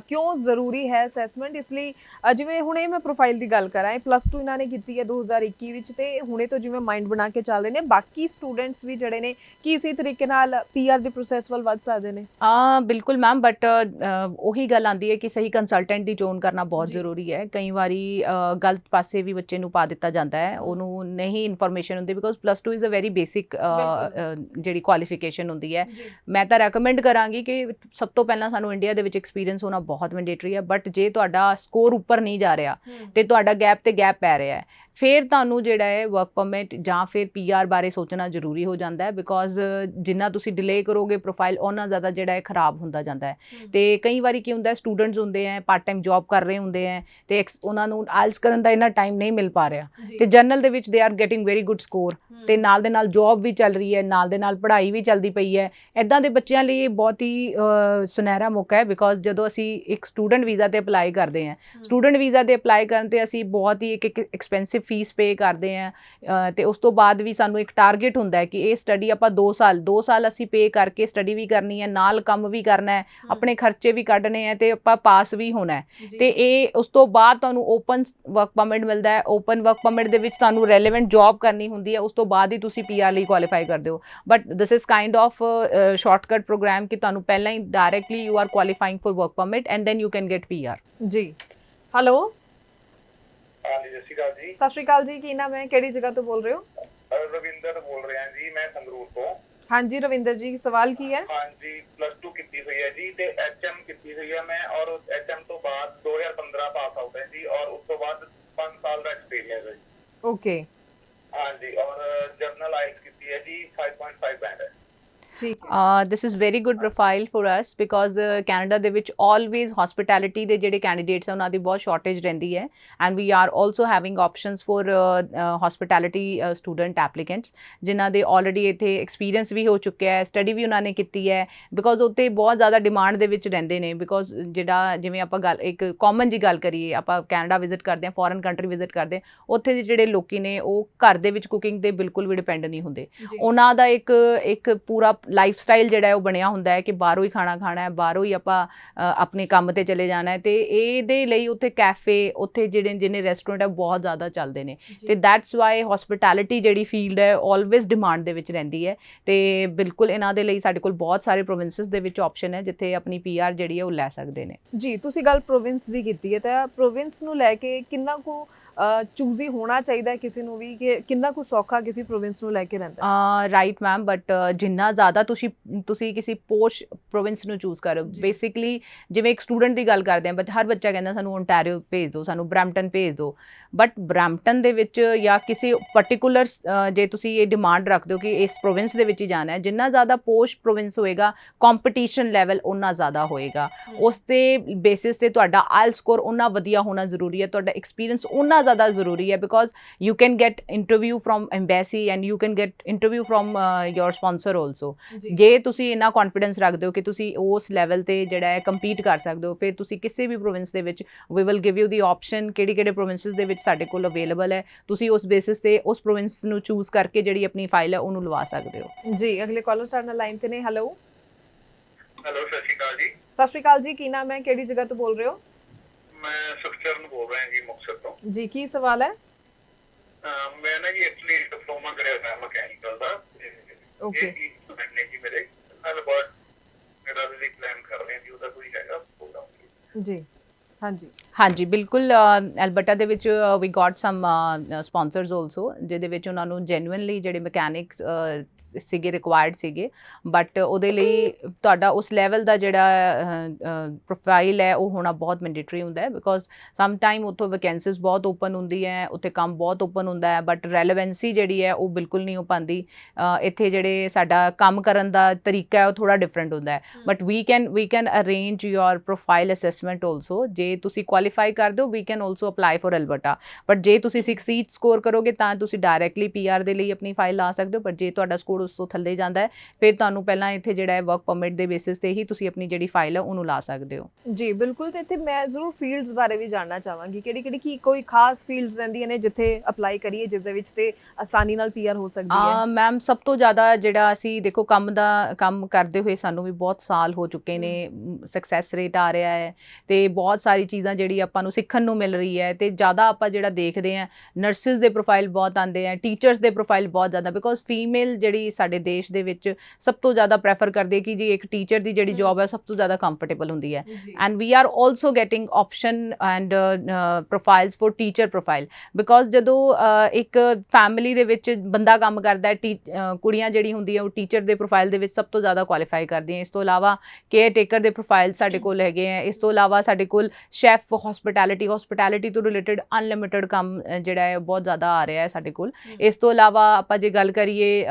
ਕਿਉਂ ਜ਼ਰੂਰੀ ਹੈ ਅਸੈਸਮੈਂਟ। ਇਸ ਲਈ ਜਿਵੇਂ ਹੁਣੇ ਮੈਂ ਪ੍ਰੋਫਾਈਲ ਦੀ ਗੱਲ ਕਰਾਂ, +2 ਇਹਨਾਂ ਨੇ ਕੀਤੀ ਹੈ 2021 ਵਿੱਚ, ਤੇ ਹੁਣੇ ਤੋਂ ਜਿਵੇਂ ਮਾਈਂਡ ਬਣਾ ਕੇ ਚੱਲ ਰਹੇ ਨੇ, ਬਾਕੀ ਸਟੂਡੈਂਟਸ ਵੀ ਜਿਹੜੇ ਨੇ ਕੀ ਇਸੇ ਤਰੀਕੇ ਨਾਲ PR ਦੇ ਪ੍ਰੋਸੈਸ ਵੱਲ ਵੱਧ ਸਕਦੇ ਨੇ? ਬਿਲਕੁਲ ਮੈਮ, ਬਟ ਉਹੀ ਗੱਲ ਆਉਂਦੀ ਹੈ ਕਿ ਸਹੀ ਕੰਸਲਟੈਂਟ ਦੀ ਚੋਣ ਕਰਨਾ ਬਹੁਤ ਜ਼ਰੂਰੀ ਹੈ। ਕਈ ਵਾਰੀ ਗਲਤ ਪਾਸੇ ਵੀ ਬੱਚੇ ਨੂੰ ਪਾ ਦਿੱਤਾ ਜਾਂਦਾ ਹੈ, ਉਹਨੂੰ ਨਹੀਂ ਇਨਫੋਰਮੇਸ਼ਨ ਹੁੰਦੀ, because +2 is a very basic ਜਿਹੜੀ ਕੁਆਲੀਫਿਕੇਸ਼ਨ ਹੁੰਦੀ ਹੈ। ਮੈਂ ਤਾਂ ਰეკਮੈਂਡ ਕਰਾਂਗੀ ਕਿ ਸਭ ਤੋਂ ਪਹਿਲਾਂ ਸਾਨੂੰ ਇੰਡੀਆ ਦੇ ਵਿੱਚ ਐਕਸਪੀਰੀਅੰਸ ਹੋਣਾ ਬਹੁਤ ਮੈਂਡੇਟਰੀ ਹੈ, ਬਟ ਜੇ ਤੁਹਾਡਾ ਸਕੋਰ ਉੱਪਰ ਨਹੀਂ ਜਾ ਰਿਹਾ ਤੇ ਤੁਹਾਡਾ ਗੈਪ ਤੇ ਗੈਪ ਪੈ ਰਿਹਾ ਹੈ, ਫਿਰ ਤੁਹਾਨੂੰ ਜਿਹੜਾ ਹੈ ਵਰਕ ਪਰਮਿਟ ਜਾਂ ਫਿਰ PR ਬਾਰੇ ਸੋਚਣਾ ਜ਼ਰੂਰੀ ਹੋ ਜਾਂਦਾ ਹੈ, ਬਿਕੋਜ਼ ਜਿੰਨਾ ਤੁਸੀਂ ਡਿਲੇ ਕਰੋਗੇ ਪ੍ਰੋਫਾਈਲ ਉਹਨਾਂ ਜ਼ਿਆਦਾ ਜਿਹੜਾ ਹੈ ਖਰਾਬ ਹੁੰਦਾ ਜਾਂਦਾ ਹੈ। ਤੇ ਕਈ ਵਾਰੀ ਕੀ ਹੁੰਦਾ, ਸਟੂਡੈਂਟਸ ਹੁੰਦੇ ਹੈ, ਪਾਰਟ ਟਾਈਮ ਜੌਬ ਕਰ ਰਹੇ ਹੁੰਦੇ ਹੈ, ਤੇ ਉਹਨਾਂ ਨੂੰ ਆਇਲਸ ਕਰਨ ਦਾ ਇੰਨਾ ਟਾਈਮ ਨਹੀਂ ਮਿਲ ਪਾ ਰਿਹਾ, ਤੇ ਜਰਨਲ ਦੇ ਵਿੱਚ they are getting very good score, ਤੇ ਨਾਲ ਦੇ ਨਾਲ ਜੌਬ ਵੀ ਚੱਲ ਰਹੀ ਹੈ, ਨਾਲ ਦੇ ਨਾਲ ਪੜ੍ਹਾਈ ਵੀ ਚੱਲਦੀ ਪਈ ਹੈ। ਇੱਦਾਂ ਦੇ ਬੱਚਿਆਂ ਲਈ ਇਹ ਬਹੁਤ ਹੀ ਸੁਨਹਿਰਾ ਮੌਕਾ ਹੈ, ਬਿਕੋਜ਼ ਜਦੋਂ ਅਸੀਂ ਇੱਕ ਸਟੂਡੈਂਟ ਵੀਜ਼ਾ ਤੇ ਅਪਲਾਈ ਕਰਦੇ ਹਾਂ, ਸਟੂਡੈਂਟ ਵੀਜ਼ਾ ਤੇ ਅਪਲਾਈ ਕਰਨ ਤੇ ਅਸੀਂ ਬਹੁਤ ਹੀ ਇੱਕ ਐਕਸਪੈਂਸਿਵ ਫੀਸ ਪੇ ਕਰਦੇ ਹਾਂ, ਤੇ ਉਸ ਤੋਂ ਬਾਅਦ ਵੀ ਸਾਨੂੰ ਇੱਕ ਟਾਰਗੇਟ ਹੁੰਦਾ ਹੈ ਕਿ ਇਹ ਸਟੱਡੀ ਆਪਾਂ 2 ਸਾਲ ਅਸੀਂ ਪੇ ਕਰਕੇ ਸਟੱਡੀ ਵੀ ਕਰਨੀ ਹੈ, ਨਾਲ ਕੰਮ ਵੀ ਕਰਨਾ ਹੈ, ਆਪਣੇ ਖਰਚੇ ਵੀ ਕੱਢਣੇ ਹੈ, ਤੇ ਆਪਾਂ ਪਾਸ ਵੀ ਹੋਣਾ ਹੈ। ਤੇ ਇਹ ਉਸ ਤੋਂ ਬਾਅਦ ਤੁਹਾਨੂੰ ਓਪਨ ਵਰਕ ਪਰਮਿਟ ਮਿਲਦਾ ਹੈ। ਓਪਨ ਵਰਕ ਪਰਮਿਟ ਦੇ ਵਿੱਚ ਤੁਹਾਨੂੰ ਰੈਲੇਵੈਂਟ ਜੌਬ ਕਰਨੀ ਹੁੰਦੀ ਹੈ, ਉਸ ਤੋਂ ਬਾਅਦ ਹੀ ਤੁਸੀਂ PR ਲਈ ਕੁਆਲੀਫਾਈ ਕਰਦੇ ਹੋ। But this is kind of shortcut programme ਕਿ ਤੁਹਾਨੂੰ ਪਹਿਲਾਂ ਹੀ directly you are qualifying for work permit and then you can get PR। ਜੀ ਹੈਲੋ, ਹਾਂਜੀ, ਸਤਿ ਸ਼੍ਰੀ ਅਕਾਲ ਜੀ। ਸਤਿ ਸ਼੍ਰੀ ਅਕਾਲ ਜੀ, ਕੀ ਨਾਮ ਹੈ, ਕਿਹੜੀ ਜਗ੍ਹਾ ਤੋਂ ਬੋਲ ਰਹੇ ਹੋ? ਰਵਿੰਦਰ ਬੋਲ ਰਿਹਾ ਜੀ, ਮੈਂ ਸੰਗਰੂਰ ਤੋਂ। ਹਾਂਜੀ ਰਵਿੰਦਰ ਜੀ, ਸਵਾਲ ਕੀ ਹੈ? ਹਾਂਜੀ, +2 ਕੀਤੀ ਹੋਈ ਹੈ ਜੀ, ਤੇ HM ਕੀਤੀ ਹੋਈ ਹੈ ਮੈਂ, ਔਰ HM ਤੋਂ ਬਾਅਦ 2015 ਪਾਸ ਆਊਟ ਹੈ ਜੀ, ਔਰ ਉਸ ਤੋਂ ਬਾਅਦ 5 ਸਾਲ ਦਾ ਐਕਸਪੀਰੀਅੰਸ ਹੈ ਜੀ। ਓਕੇ, ਹਾਂਜੀ, ਔਰ ਜਰਨਲ ਆਇਲਸ ਕੀਤੀ ਹੈ ਜੀ, 5.5 ਬੈਂਡ ਹੈ। This is very good profile for us, because Canada ਦੇ ਵਿੱਚ ਆਲਵੇਜ਼ ਹਸਪਿਟੈਲਿਟੀ ਦੇ ਜਿਹੜੇ ਕੈਂਡੀਡੇਟਸ ਆ ਉਹਨਾਂ ਦੀ ਬਹੁਤ ਸ਼ਾਰਟੇਜ ਰਹਿੰਦੀ ਹੈ, and we are also having options for hospitality student applicants ਜਿਨ੍ਹਾਂ ਦੇ ਆਲਰੇਡੀ ਇੱਥੇ ਐਕਸਪੀਰੀਅੰਸ ਵੀ ਹੋ ਚੁੱਕਿਆ ਹੈ, ਸਟੱਡੀ ਵੀ ਉਹਨਾਂ ਨੇ ਕੀਤੀ ਹੈ, ਬਿਕੋਜ਼ ਉੱਥੇ ਬਹੁਤ ਜ਼ਿਆਦਾ ਡਿਮਾਂਡ ਦੇ ਵਿੱਚ ਰਹਿੰਦੇ ਨੇ। ਬਿਕੋਜ਼ ਜਿਹੜਾ ਜਿਵੇਂ ਆਪਾਂ ਗੱਲ ਇੱਕ ਕਾਮਨ ਜੀ ਗੱਲ ਕਰੀਏ, ਆਪਾਂ ਕੈਨੇਡਾ ਵਿਜ਼ਿਟ ਕਰਦੇ ਹਾਂ, ਫੋਰਨ ਕੰਟਰੀ ਵਿਜ਼ਿਟ ਕਰਦੇ ਹਾਂ, ਉੱਥੇ ਦੇ ਜਿਹੜੇ ਲੋਕੀ ਨੇ ਉਹ ਘਰ ਦੇ ਵਿੱਚ ਕੁਕਿੰਗ 'ਤੇ ਬਿਲਕੁਲ ਵੀ ਡਿਪੈਂਡ ਨਹੀਂ ਹੁੰਦੇ। ਉਹਨਾਂ ਦਾ ਇੱਕ ਪੂਰਾ ਲਾਈਫ ਸਟਾਈਲ ਜਿਹੜਾ ਹੈ ਉਹ ਬਣਿਆ ਹੁੰਦਾ ਹੈ ਕਿ ਬਾਹਰੋਂ ਹੀ ਖਾਣਾ ਖਾਣਾ ਹੈ, ਬਾਹਰੋਂ ਹੀ ਆਪਾਂ ਆਪਣੇ ਕੰਮ ਤੇ ਚਲੇ ਜਾਣਾ ਹੈ, ਤੇ ਇਹਦੇ ਲਈ ਉੱਥੇ ਕੈਫੇ, ਉੱਥੇ ਜਿਹਨੇ ਰੈਸਟੋਰੈਂਟ ਹੈ ਬਹੁਤ ਜ਼ਿਆਦਾ ਚੱਲਦੇ ਨੇ, ਤੇ ਦੈਟਸ ਵਾਈ ਹਸਪਿਟੈਲਿਟੀ ਜਿਹੜੀ ਫੀਲਡ ਹੈ ਆਲਵੇਜ਼ ਡਿਮਾਂਡ ਦੇ ਵਿੱਚ ਰਹਿੰਦੀ ਹੈ। ਤੇ ਬਿਲਕੁਲ ਇਹਨਾਂ ਦੇ ਲਈ ਸਾਡੇ ਕੋਲ ਬਹੁਤ ਸਾਰੇ ਪ੍ਰੋਵਿੰਸਸ ਦੇ ਵਿੱਚ ਆਪਸ਼ਨ ਹੈ ਜਿੱਥੇ ਆਪਣੀ PR ਜਿਹੜੀ ਹੈ ਉਹ ਲੈ ਸਕਦੇ ਨੇ। ਜੀ, ਤੁਸੀਂ ਗੱਲ ਪ੍ਰੋਵਿੰਸ ਦੀ ਕੀਤੀ ਹੈ, ਤਾਂ ਪ੍ਰੋਵਿੰਸ ਨੂੰ ਲੈ ਕੇ ਕਿੰਨਾ ਕੁ ਚੂਜ਼ੀ ਹੋਣਾ ਚਾਹੀਦਾ ਹੈ ਕਿਸੇ ਨੂੰ ਵੀ, ਕਿ ਕਿੰਨਾ ਕੁ ਸੌਖਾ ਕਿਸੇ ਪ੍ਰੋਵਿੰਸ ਨੂੰ ਲੈ ਕੇ ਰਹਿੰਦਾ? ਰਾਈਟ ਮੈਮ, ਬਟ ਜਿੰਨਾ ਜ਼ਿਆਦਾ ਤੁਸੀਂ ਕਿਸੇ ਪੋਸ਼ ਪ੍ਰੋਵਿੰਸ ਨੂੰ ਚੂਜ਼ ਕਰੋ, ਬੇਸਿਕਲੀ ਜਿਵੇਂ ਇੱਕ ਸਟੂਡੈਂਟ ਦੀ ਗੱਲ ਕਰਦੇ ਹਾਂ, ਬਟ ਹਰ ਬੱਚਾ ਕਹਿੰਦਾ ਸਾਨੂੰ ਓਨਟਾਰੀਓ ਭੇਜ ਦਿਓ, ਸਾਨੂੰ ਬਰੈਂਪਟਨ ਭੇਜ ਦਿਓ, ਬਟ ਬਰੈਂਪਟਨ ਦੇ ਵਿੱਚ ਜਾਂ ਕਿਸੇ ਪਰਟੀਕੂਲਰ ਜੇ ਤੁਸੀਂ ਇਹ ਡਿਮਾਂਡ ਰੱਖਦੇ ਹੋ ਕਿ ਇਸ ਪ੍ਰੋਵਿੰਸ ਦੇ ਵਿੱਚ ਹੀ ਜਾਣਾ ਹੈ, ਜਿੰਨਾ ਜ਼ਿਆਦਾ ਪੋਸ਼ ਪ੍ਰੋਵਿੰਸ ਹੋਏਗਾ ਕੰਪੀਟੀਸ਼ਨ ਲੈਵਲ ਉਨਾ ਜ਼ਿਆਦਾ ਹੋਏਗਾ। ਉਸ ਦੇ ਬੇਸਿਸ ਤੇ ਤੁਹਾਡਾ ਆਇਲ ਸਕੋਰ ਉਨਾ ਵਧੀਆ ਹੋਣਾ ਜ਼ਰੂਰੀ ਹੈ, ਤੁਹਾਡਾ ਐਕਸਪੀਰੀਅੰਸ ਉਨਾ ਜ਼ਿਆਦਾ ਜ਼ਰੂਰੀ ਹੈ, because you can get interview from embassy and you can get interview from your sponsor also. ਜੇ ਤੁਸੀਂ ਇੰਨਾ ਕੌਨਫੀਡੈਂਸ ਰੱਖਦੇ ਹੋ ਕਿ ਤੁਸੀਂ ਉਸ ਲੈਵਲ ਤੇ ਜਿਹੜਾ ਹੈ ਕੰਪੀਟ ਕਰ ਸਕਦੇ ਹੋ, ਫਿਰ ਤੁਸੀਂ ਕਿਸੇ ਵੀ ਪ੍ਰੋਵਿੰਸ ਦੇ ਵਿੱਚ we will give you the option ਕਿਹੜੇ ਪ੍ਰੋਵਿੰਸਿਸ ਦੇ ਵਿੱਚ ਸਾਡੇ ਕੋਲ ਅਵੇਲੇਬਲ ਹੈ, ਤੁਸੀਂ ਉਸ ਬੇਸਿਸ ਤੇ ਉਸ ਪ੍ਰੋਵਿੰਸ ਨੂੰ ਚੂਜ਼ ਕਰਕੇ ਜਿਹੜੀ ਆਪਣੀ ਫਾਈਲ ਹੈ ਉਹਨੂੰ ਲਵਾ ਸਕਦੇ ਹੋ। ਜੀ, ਅਗਲੇ ਕਾਲਰ ਸਾਡੇ ਨਾਲ ਲਾਈਨ ਤੇ ਨੇ। ਹੈਲੋ ਹੈਲੋ, ਸਤਿ ਸ਼੍ਰੀ ਅਕਾਲ ਜੀ। ਸਤਿ ਸ਼੍ਰੀ ਅਕਾਲ ਜੀ, ਕੀ ਨਾਮ ਹੈ, ਕਿਹੜੀ ਜਗ੍ਹਾ ਤੋਂ ਬੋਲ ਰਹੇ ਹੋ? ਮੈਂ ਸੁਖਚਰਨ ਬੋਲ ਰਿਹਾ ਜੀ, ਮੁਕਤਸਰ ਤੋਂ। ਜੀ, ਕੀ ਸਵਾਲ ਹੈ? ਮੈਂ ਨਾ ਜੀ ਐਕਚੁਅਲੀ ਡਿਪਲੋਮਾ ਕਰਿਆ ਹੋਇਆ ਮਕੈਨੀਕਲ ਦਾ। ਓਕੇ ਜੀ ਮੇਰੇ ਨਾਲ ਬਹੁਤ ਮੇਰਾ ਵੀ ਪਲਾਨ ਕਰ ਰਹੇ ਜੀ, ਉਹਦਾ ਕੋਈ ਹੈਗਾ ਪ੍ਰੋਗਰਾਮ? ਜੀ ਹਾਂਜੀ ਬਿਲਕੁਲ, ਐਲਬਰਟਾ ਦੇ ਵਿੱਚ ਵੀ ਗॉट ਸਮ ਸਪਾਂਸਰਸ ਆਲਸੋ, ਜਿਹਦੇ ਵਿੱਚ ਉਹਨਾਂ ਨੂੰ ਜੈਨੂਇਨਲੀ ਜਿਹੜੇ ਮਕੈਨਿਕਸ ਸੀਗੇ ਰਿਕੁਆਇਰਡ ਸੀਗੇ, ਬਟ ਉਹਦੇ ਲਈ ਤੁਹਾਡਾ ਉਸ ਲੈਵਲ ਦਾ ਜਿਹੜਾ ਪ੍ਰੋਫਾਈਲ ਹੈ ਉਹ ਹੋਣਾ ਬਹੁਤ ਮੈਂਡੇਟਰੀ ਹੁੰਦਾ ਹੈ, ਬਿਕੋਜ਼ ਸਮ ਟਾਈਮ ਉੱਥੋਂ ਵੈਕੈਂਸੀਜ਼ ਬਹੁਤ ਓਪਨ ਹੁੰਦੀ ਹੈ, ਉੱਥੇ ਕੰਮ ਬਹੁਤ ਓਪਨ ਹੁੰਦਾ ਹੈ, ਬਟ ਰੈਲੇਵੈਂਸੀ ਜਿਹੜੀ ਹੈ ਉਹ ਬਿਲਕੁਲ ਨਹੀਂ ਹੋ ਪਾਉਂਦੀ। ਇੱਥੇ ਜਿਹੜੇ ਸਾਡਾ ਕੰਮ ਕਰਨ ਦਾ ਤਰੀਕਾ ਹੈ ਉਹ ਥੋੜ੍ਹਾ ਡਿਫਰੈਂਟ ਹੁੰਦਾ ਹੈ, but we can arrange your profile assessment also. ਜੇ ਤੁਸੀਂ ਕੁਆਲੀਫਾਈ ਕਰਦੇ ਹੋ we can also apply for Alberta, but ਜੇ ਤੁਸੀਂ 6 ਸਕੋਰ ਕਰੋਗੇ ਤਾਂ ਤੁਸੀਂ ਡਾਇਰੈਕਟਲੀ PR ਦੇ ਲਈ ਆਪਣੀ ਫਾਈਲ ਲਾ ਸਕਦੇ ਹੋ, ਪਰ ਜੇ ਤੁਹਾਡਾ ਸਕੋਰ ਉਸ ਤੋਂ ਥੱਲੇ ਜਾਂਦਾ ਹੈ ਫਿਰ ਤੁਹਾਨੂੰ ਪਹਿਲਾਂ ਇੱਥੇ ਜਿਹੜਾ ਹੈ ਵਰਕ ਪਰਮਿਟ ਦੇ ਬੇਸਿਸ ਤੇ ਹੀ ਤੁਸੀਂ ਆਪਣੀ ਜਿਹੜੀ ਫਾਈਲ ਹੈ ਉਹਨੂੰ ਲਾ ਸਕਦੇ ਹੋ। ਜੀ ਬਿਲਕੁਲ, ਤੇ ਇੱਥੇ ਮੈਂ ਜ਼ਰੂਰ ਫੀਲਡਸ ਬਾਰੇ ਵੀ ਜਾਣਨਾ ਚਾਹਾਂਗੀ, ਕਿਹੜੀ ਕੀ ਕੋਈ ਖਾਸ ਫੀਲਡਸ ਰਹਿੰਦੀਆਂ ਨੇ ਜਿੱਥੇ ਅਪਲਾਈ ਕਰੀਏ ਜਿਸ ਦੇ ਵਿੱਚ ਤੇ ਆਸਾਨੀ ਨਾਲ PR ਹੋ ਸਕਦੀ ਹੈ? ਮੈਮ ਸਭ ਤੋਂ ਜ਼ਿਆਦਾ ਜਿਹੜਾ ਅਸੀਂ ਦੇਖੋ ਕੰਮ ਕਰਦੇ ਹੋਏ ਸਾਨੂੰ ਵੀ ਬਹੁਤ ਸਾਲ ਹੋ ਚੁੱਕੇ ਨੇ, ਸਕਸੈਸ ਰੇਟ ਆ ਰਿਹਾ ਹੈ ਤੇ ਬਹੁਤ ਸਾਰੀ ਚੀਜ਼ਾਂ ਜਿਹੜੀ ਆਪਾਂ ਨੂੰ ਸਿੱਖਣ ਨੂੰ ਮਿਲ ਰਹੀ ਹੈ, ਤੇ ਜ਼ਿਆਦਾ ਆਪਾਂ ਜਿਹੜਾ ਦੇਖਦੇ ਹਾਂ ਨਰਸਿਸ ਦੇ ਪ੍ਰੋਫਾਈਲ ਬਹੁਤ ਆਉਂਦੇ ਆ, ਟੀਚਰਸ ਦੇ ਪ੍ਰੋਫਾਈਲ ਬਹੁਤ ਜ਼ਿਆਦਾ, ਬਿਕੋਜ਼ ਫੀਮੇਲ ਜਿਹੜੀ ਸਾਡੇ ਦੇਸ਼ ਦੇ ਵਿੱਚ ਸਭ ਤੋਂ ਜ਼ਿਆਦਾ ਪ੍ਰੈਫਰ ਕਰਦੇ ਕਿ ਜੀ ਇੱਕ ਟੀਚਰ ਦੀ ਜਿਹੜੀ ਜੌਬ ਹੈ ਸਭ ਤੋਂ ਜ਼ਿਆਦਾ ਕੰਫਰਟੇਬਲ ਹੁੰਦੀ ਹੈ, and we are also getting option and profiles for teacher profile, because ਜਦੋਂ ਇੱਕ ਫੈਮਿਲੀ ਦੇ ਵਿੱਚ ਬੰਦਾ ਕੰਮ ਕਰਦਾ ਹੈ, ਕੁੜੀਆਂ ਜਿਹੜੀ ਹੁੰਦੀ ਹੈ ਉਹ ਟੀਚਰ ਦੇ ਪ੍ਰੋਫਾਈਲ ਦੇ ਵਿੱਚ ਸਭ ਤੋਂ ਜ਼ਿਆਦਾ ਕੁਆਲੀਫਾਈ ਕਰਦੀਆਂ। ਇਸ ਤੋਂ ਇਲਾਵਾ ਕੇਅਰ ਟੇਕਰ ਦੇ ਪ੍ਰੋਫਾਈਲ ਸਾਡੇ ਕੋਲ ਹੈਗੇ ਹੈ, ਇਸ ਤੋਂ ਇਲਾਵਾ ਸਾਡੇ ਕੋਲ ਸ਼ੈਫ ਹਸਪਿਟੈਲਿਟੀ ਤੋਂ ਰਿਲੇਟਡ ਅਨਲਿਮਿਟਡ ਕੰਮ ਜਿਹੜਾ ਹੈ ਬਹੁਤ ਜ਼ਿਆਦਾ ਆ ਰਿਹਾ ਹੈ ਸਾਡੇ ਕੋਲ। ਇਸ ਤੋਂ ਇਲਾਵਾ ਆਪਾਂ ਜੇ ਗੱਲ ਕਰੀਏ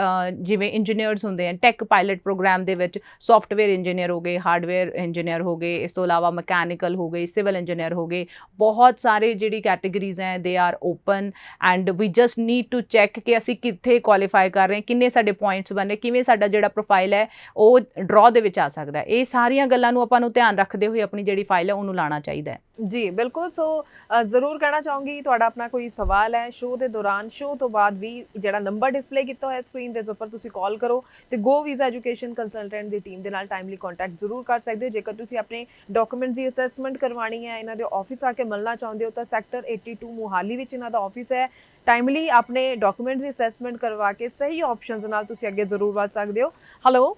ਜਿਵੇਂ ਇੰਜੀਨੀਅਰਸ ਹੁੰਦੇ ਆ, ਟੈਕ ਪਾਇਲਟ ਪ੍ਰੋਗਰਾਮ ਦੇ ਵਿੱਚ ਸੌਫਟਵੇਅਰ ਇੰਜੀਨੀਅਰ ਹੋ ਗਏ, ਹਾਰਡਵੇਅਰ ਇੰਜੀਨੀਅਰ ਹੋ ਗਏ, ਇਸ ਤੋਂ ਇਲਾਵਾ ਮਕੈਨੀਕਲ ਹੋ ਗਏ, ਸਿਵਲ ਇੰਜੀਨੀਅਰ ਹੋ ਗਏ, ਬਹੁਤ ਸਾਰੇ ਜਿਹੜੀ ਕੈਟੇਗਰੀਜ਼ ਹੈ there are open, and we just need to check ਕਿ ਅਸੀਂ ਕਿੱਥੇ ਕੁਆਲੀਫਾਈ ਕਰ ਰਹੇ ਹਾਂ, ਕਿੰਨੇ ਸਾਡੇ ਪੁਆਇੰਟਸ ਬਣੇ, ਕਿਵੇਂ ਸਾਡਾ ਜਿਹੜਾ ਪ੍ਰੋਫਾਈਲ ਹੈ ਉਹ ਡਰਾਅ ਦੇ ਵਿੱਚ ਆ ਸਕਦਾ ਹੈ। ਇਹ ਸਾਰੀਆਂ ਗੱਲਾਂ ਨੂੰ ਆਪਾਂ ਨੂੰ ਧਿਆਨ ਰੱਖਦੇ ਹੋਏ ਆਪਣੀ ਜਿਹੜੀ ਫਾਈਲ ਹੈ ਉਹਨੂੰ ਲਾਉਣਾ ਚਾਹੀਦਾ ਹੈ। ਜੀ ਬਿਲਕੁਲ, ਸੋ ਜ਼ਰੂਰ ਕਹਿਣਾ ਚਾਹੂੰਗੀ ਤੁਹਾਡਾ ਆਪਣਾ ਕੋਈ ਸਵਾਲ ਹੈ ਸ਼ੋਅ ਦੇ ਦੌਰਾਨ, ਸ਼ੋਅ ਤੋਂ ਬਾਅਦ ਵੀ ਜਿਹੜਾ ਨੰਬਰ ਡਿਸਪਲੇ ਕੀਤਾ ਹੋਇਆ ਸਕਰੀਨ ਦੇ ਉੱਪਰ ਤੁਸੀਂ ਕਾਲ ਕਰੋ ਤੇ ਗੋ ਵੀਜ਼ਾ ਐਜੂਕੇਸ਼ਨ ਕੰਸਲਟੈਂਟ ਦੀ ਟੀਮ ਦੇ ਨਾਲ ਟਾਈਮਲੀ ਕੰਟੈਕਟ ਜ਼ਰੂਰ ਕਰ ਸਕਦੇ ਹੋ। ਜੇਕਰ ਤੁਸੀਂ ਆਪਣੇ ਡਾਕੂਮੈਂਟਸ ਦੀ ਅਸੈਸਮੈਂਟ ਕਰਵਾਉਣੀ ਹੈ, ਇਹਨਾਂ ਦੇ ਆਫਿਸ ਆ ਕੇ ਮਿਲਣਾ ਚਾਹੁੰਦੇ ਹੋ ਤਾਂ ਸੈਕਟਰ 82 ਮੋਹਾਲੀ ਵਿੱਚ ਇਹਨਾਂ ਦਾ ਆਫਿਸ ਹੈ। ਟਾਈਮਲੀ ਆਪਣੇ ਡਾਕੂਮੈਂਟਸ ਦੀ ਅਸੈਸਮੈਂਟ ਕਰਵਾ ਕੇ ਸਹੀ ਆਪਸ਼ਨਸ ਨਾਲ ਤੁਸੀਂ ਅੱਗੇ ਜ਼ਰੂਰ ਵਧ ਸਕਦੇ ਹੋ। ਹੈਲੋ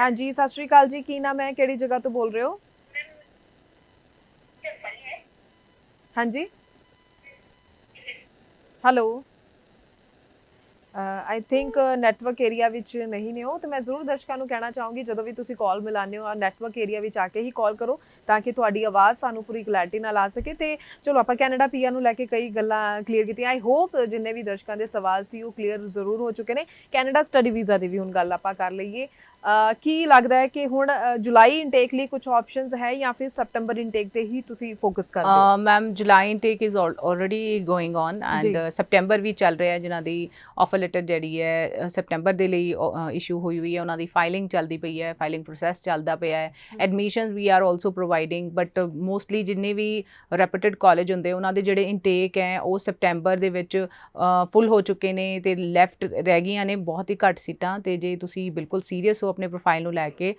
ਹਾਂਜੀ, ਸਤਿ ਸ਼੍ਰੀ ਅਕਾਲ ਜੀ, ਕੀ ਨਾਮ ਹੈ, ਕਿਹੜੀ ਜਗ੍ਹਾ ਤੋਂ ਬੋਲ ਰਹੇ ਹੋ? ਹਾਂਜੀ hello, I think network area ਵਿੱਚ ਨਹੀਂ ਨੇ ਹੋ, ਤਾਂ ਮੈਂ ਜ਼ਰੂਰ ਦਰਸ਼ਕਾਂ ਨੂੰ ਕਹਿਣਾ ਚਾਹੂੰਗੀ ਜਦੋਂ ਵੀ ਤੁਸੀਂ ਕਾਲ ਮਿਲਾਉਂਦੇ ਹੋ ਨੈਟਵਰਕ ਏਰੀਆ ਵਿੱਚ ਆ ਕੇ ਹੀ ਕਾਲ ਕਰੋ ਤਾਂ ਕਿ ਤੁਹਾਡੀ ਆਵਾਜ਼ ਸਾਨੂੰ ਪੂਰੀ ਕਲੈਰਿਟੀ ਨਾਲ ਆ ਸਕੇ। ਤੇ ਚਲੋ ਆਪਾਂ ਕੈਨੇਡਾ PR ਨੂੰ ਲੈ ਕੇ ਕਈ ਗੱਲਾਂ ਕਲੀਅਰ ਕੀਤੀਆਂ, ਆਈ ਹੋਪ ਜਿੰਨੇ ਵੀ ਦਰਸ਼ਕਾਂ ਦੇ ਸਵਾਲ ਸੀ ਉਹ ਕਲੀਅਰ ਜ਼ਰੂਰ ਹੋ ਚੁੱਕੇ ਨੇ। ਕੈਨੇਡਾ ਸਟੱਡੀ ਵੀਜ਼ਾ ਦੀ ਵੀ ਹੁਣ ਗੱਲ ਆਪਾਂ ਕਰ ਲਈਏ। ਕੀ ਲੱਗਦਾ ਹੈ ਕਿ ਹੁਣ ਜੁਲਾਈ ਇਨਟੇਕ ਲਈ ਕੁਝ ਆਪਸ਼ਨਸ ਹੈ ਜਾਂ ਫਿਰ ਸੈਪਟੈਂਬਰ ਇਨਟੇਕ ਤੇ ਹੀ ਤੁਸੀਂ ਫੋਕਸ ਕਰਦੇ ਹੋ? Ma'am July intake is already going on ਜੀ। ਐਂਡ ਸੈਪਟੈਂਬਰ ਵੀ ਚੱਲ ਰਿਹਾ, ਜਿਨ੍ਹਾਂ ਦੀ ਆਫਰ ਲੈਟਰ ਜਿਹੜੀ ਹੈ ਸੈਪਟੈਂਬਰ ਦੇ ਲਈ ਇਸ਼ੂ ਹੋਈ ਹੋਈ ਹੈ, ਉਹਨਾਂ ਦੀ ਫਾਈਲਿੰਗ ਚੱਲਦੀ ਪਈ ਹੈ, ਫਾਈਲਿੰਗ ਪ੍ਰੋਸੈਸ ਚੱਲਦਾ ਪਿਆ ਹੈ। Admissions we are also providing, but mostly ਜਿੰਨੇ ਵੀ ਰੈਪੂਟੇਡ ਕਾਲਜ ਹੁੰਦੇ ਉਹਨਾਂ ਦੇ ਜਿਹੜੇ ਇਨਟੇਕ ਹੈ ਉਹ ਸੈਪਟੈਂਬਰ ਦੇ ਵਿੱਚ ਫੁੱਲ ਹੋ ਚੁੱਕੇ ਨੇ ਤੇ ਲੈਫਟ ਰਹਿ ਗਈਆਂ ਨੇ ਬਹੁਤ ਹੀ ਘੱਟ ਸੀਟਾਂ। ਤੇ ਜੇ ਤੁਸੀਂ ਬਿਲਕੁਲ ਸੀਰੀਅਸ ਹੋ ਆਪਣੇ ਪ੍ਰੋਫਾਈਲ ਨੂੰ ਲੈ ਕੇ,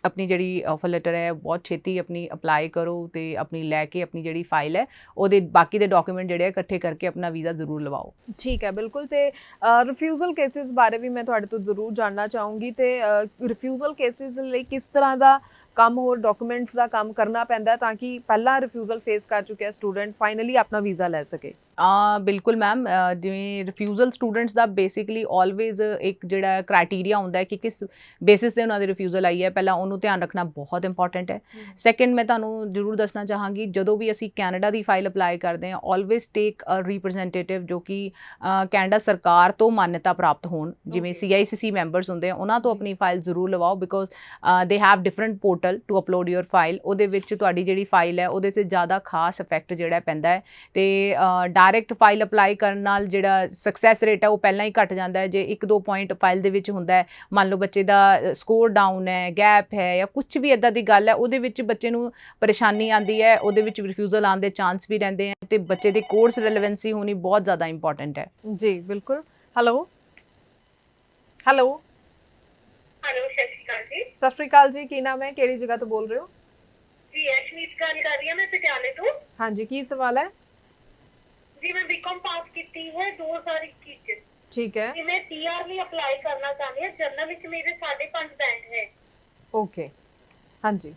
ਆਪਣੀ ਜਿਹੜੀ ਆਫਰ ਲੈਟਰ ਹੈ ਬਹੁਤ ਛੇਤੀ ਆਪਣੀ ਅਪਲਾਈ ਕਰੋ ਤੇ ਆਪਣੀ ਲੈ ਕੇ ਆਪਣੀ ਜਿਹੜੀ ਫਾਈਲ ਹੈ ਉਹਦੇ ਬਾਕੀ ਦੇ ਡਾਕੂਮੈਂਟ ਜਿਹੜੇ ਆ ਇਕੱਠੇ ਕਰਕੇ ਆਪਣਾ ਵੀਜ਼ਾ ਜ਼ਰੂਰ ਲਵਾਓ। ਠੀਕ ਹੈ, ਬਿਲਕੁਲ। ਤੇ ਰਿਫਿਊਜ਼ਲ ਕੇਸਿਸ ਬਾਰੇ ਵੀ ਮੈਂ ਤੁਹਾਡੇ ਤੋਂ ਜ਼ਰੂਰ ਜਾਣਨਾ ਚਾਹੂੰਗੀ। ਤੇ ਰਿਫਿਊਜ਼ਲ ਕੇਸਿਸ ਲਈ ਕਿਸ ਤਰ੍ਹਾਂ ਦਾ ਕੰਮ, ਹੋਰ ਡਾਕੂਮੈਂਟਸ ਦਾ ਕੰਮ ਕਰਨਾ ਪੈਂਦਾ ਤਾਂ ਕਿ ਪਹਿਲਾਂ ਰਿਫਿਊਜ਼ਲ ਫੇਸ ਕਰ ਚੁੱਕਿਆ ਸਟੂਡੈਂਟ ਫਾਈਨਲੀ ਆਪਣਾ ਵੀਜ਼ਾ ਲੈ ਸਕੇ? ਬਿਲਕੁਲ ਮੈਮ, ਜਿਵੇਂ ਰਿਫਿਊਜ਼ਲ ਸਟੂਡੈਂਟਸ ਦਾ ਬੇਸਿਕਲੀ ਆਲਵੇਜ਼ ਇੱਕ ਜਿਹੜਾ ਕ੍ਰਾਈਟੇਰੀਆ ਹੁੰਦਾ ਹੈ ਕਿ ਕਿਸ ਬੇਸਿਸ ਤੇ ਉਹਨਾਂ ਦੀ ਰਿਫਿਊਜ਼ਲ ਆਈ ਹੈ, ਪਹਿਲਾਂ ਉਹਨੂੰ ਧਿਆਨ ਰੱਖਣਾ ਬਹੁਤ ਇੰਪੋਰਟੈਂਟ ਹੈ। ਸੈਕੰਡ, ਮੈਂ ਤੁਹਾਨੂੰ ਜ਼ਰੂਰ ਦੱਸਣਾ ਚਾਹਾਂਗੀ, ਜਦੋਂ ਵੀ ਅਸੀਂ ਕੈਨੇਡਾ ਦੀ ਫਾਈਲ ਅਪਲਾਈ ਕਰਦੇ ਹਾਂ ਆਲਵੇਜ਼ ਟੇਕ ਅ ਰਿਪਰੈਜ਼ੈਂਟੇਟਿਵ ਜੋ ਕਿ ਕੈਨੇਡਾ ਸਰਕਾਰ ਤੋਂ ਮਾਨਤਾ ਪ੍ਰਾਪਤ ਹੋਣ, ਜਿਵੇਂ CICC ਮੈਂਬਰਸ ਹੁੰਦੇ ਆ, ਉਹਨਾਂ ਤੋਂ ਆਪਣੀ ਫਾਈਲ ਜ਼ਰੂਰ ਲਵਾਓ because they have different portal to upload your file. ਉਹਦੇ ਵਿੱਚ ਤੁਹਾਡੀ ਜਿਹੜੀ ਫਾਈਲ ਹੈ ਉਹਦੇ 'ਤੇ ਜ਼ਿਆਦਾ ਖਾਸ ਇਫੈਕਟ ਜਿਹੜਾ ਪੈਂਦਾ ਹੈ ਤੇ ਡਾਇਰੈਕਟ ਫਾਈਲ ਅਪਲਾਈ ਕਰਨ ਨਾਲ ਜਿਹੜਾ ਸਕਸੈਸ ਰੇਟ ਹੈ ਉਹ ਪਹਿਲਾਂ ਹੀ ਘਟ ਜਾਂਦਾ ਹੈ। ਜੇ 1-2 ਪੁਆਇੰਟ ਫਾਈਲ ਦੇ ਵਿੱਚ ਹੁੰਦਾ ਹੈ, ਮੰਨ ਲਓ ਬੱਚੇ ਦਾ ਸਕੋਰ ਡਾਊਨ ਹੈ, ਗੈਪ ਹੈ ਜਾਂ ਕੁਝ ਵੀ ਇੱਦਾਂ ਦੀ ਗੱਲ ਹੈ, ਉਹਦੇ ਵਿੱਚ ਬੱਚੇ ਨੂੰ ਪਰੇਸ਼ਾਨੀ ਆਉਂਦੀ ਹੈ, ਉਹਦੇ ਵਿੱਚ ਰਿਫਿਊਜ਼ਲ ਆਉਣ ਦੇ ਚਾਂਸ ਵੀ ਰਹਿੰਦੇ ਹੈ ਤੇ ਬੱਚੇ ਦੀ ਕੋਰਸ ਰੈਲੇਵੈਂਸੀ ਹੋਣੀ ਬਹੁਤ ਜ਼ਿਆਦਾ ਇੰਪੋਰਟੈਂਟ ਹੈ। ਜੀ ਬਿਲਕੁਲ। ਹੈਲੋ ਹੈਲੋ ਹੈਲੋ, ਸਤਿ ਸ਼੍ਰੀ ਅਕਾਲ ਜੀ। ਸਤਿ ਸ਼੍ਰੀ ਅਕਾਲ ਜੀ, ਕੀ ਨਾਮ ਹੈ, ਕਿਹੜੀ ਜਗ੍ਹਾ ਤੋਂ ਬੋਲ ਰਹੇ ਹੋ? ਜੀ ਅਸ਼ਮੀਤ ਗੱਲ ਕਰ ਰਹੀ ਹਾਂ ਮੈਂ ਪਟਿਆਲੇ ਤੋਂ। ਹਾਂਜੀ, ਕੀ ਸਵਾਲ ਹੈ? ਜੀ ਮੈਂ ਬੀਕਾਮ ਪਾਸ ਕੀਤੀ ਹੈ 2021 ਚ। ਠੀਕ ਹੈ, ਜੀ ਮੈਂ PR ਲਈ ਅਪਲਾਈ ਕਰਨਾ ਚਾਹੁੰਦੀ ਹਾਂ। ਜਨਰਲ ਵਿੱਚ ਮੇਰੇ 5.5 ਬੈਂਡ ਹੈ। ਓਕੇ। ਹਾਂਜੀ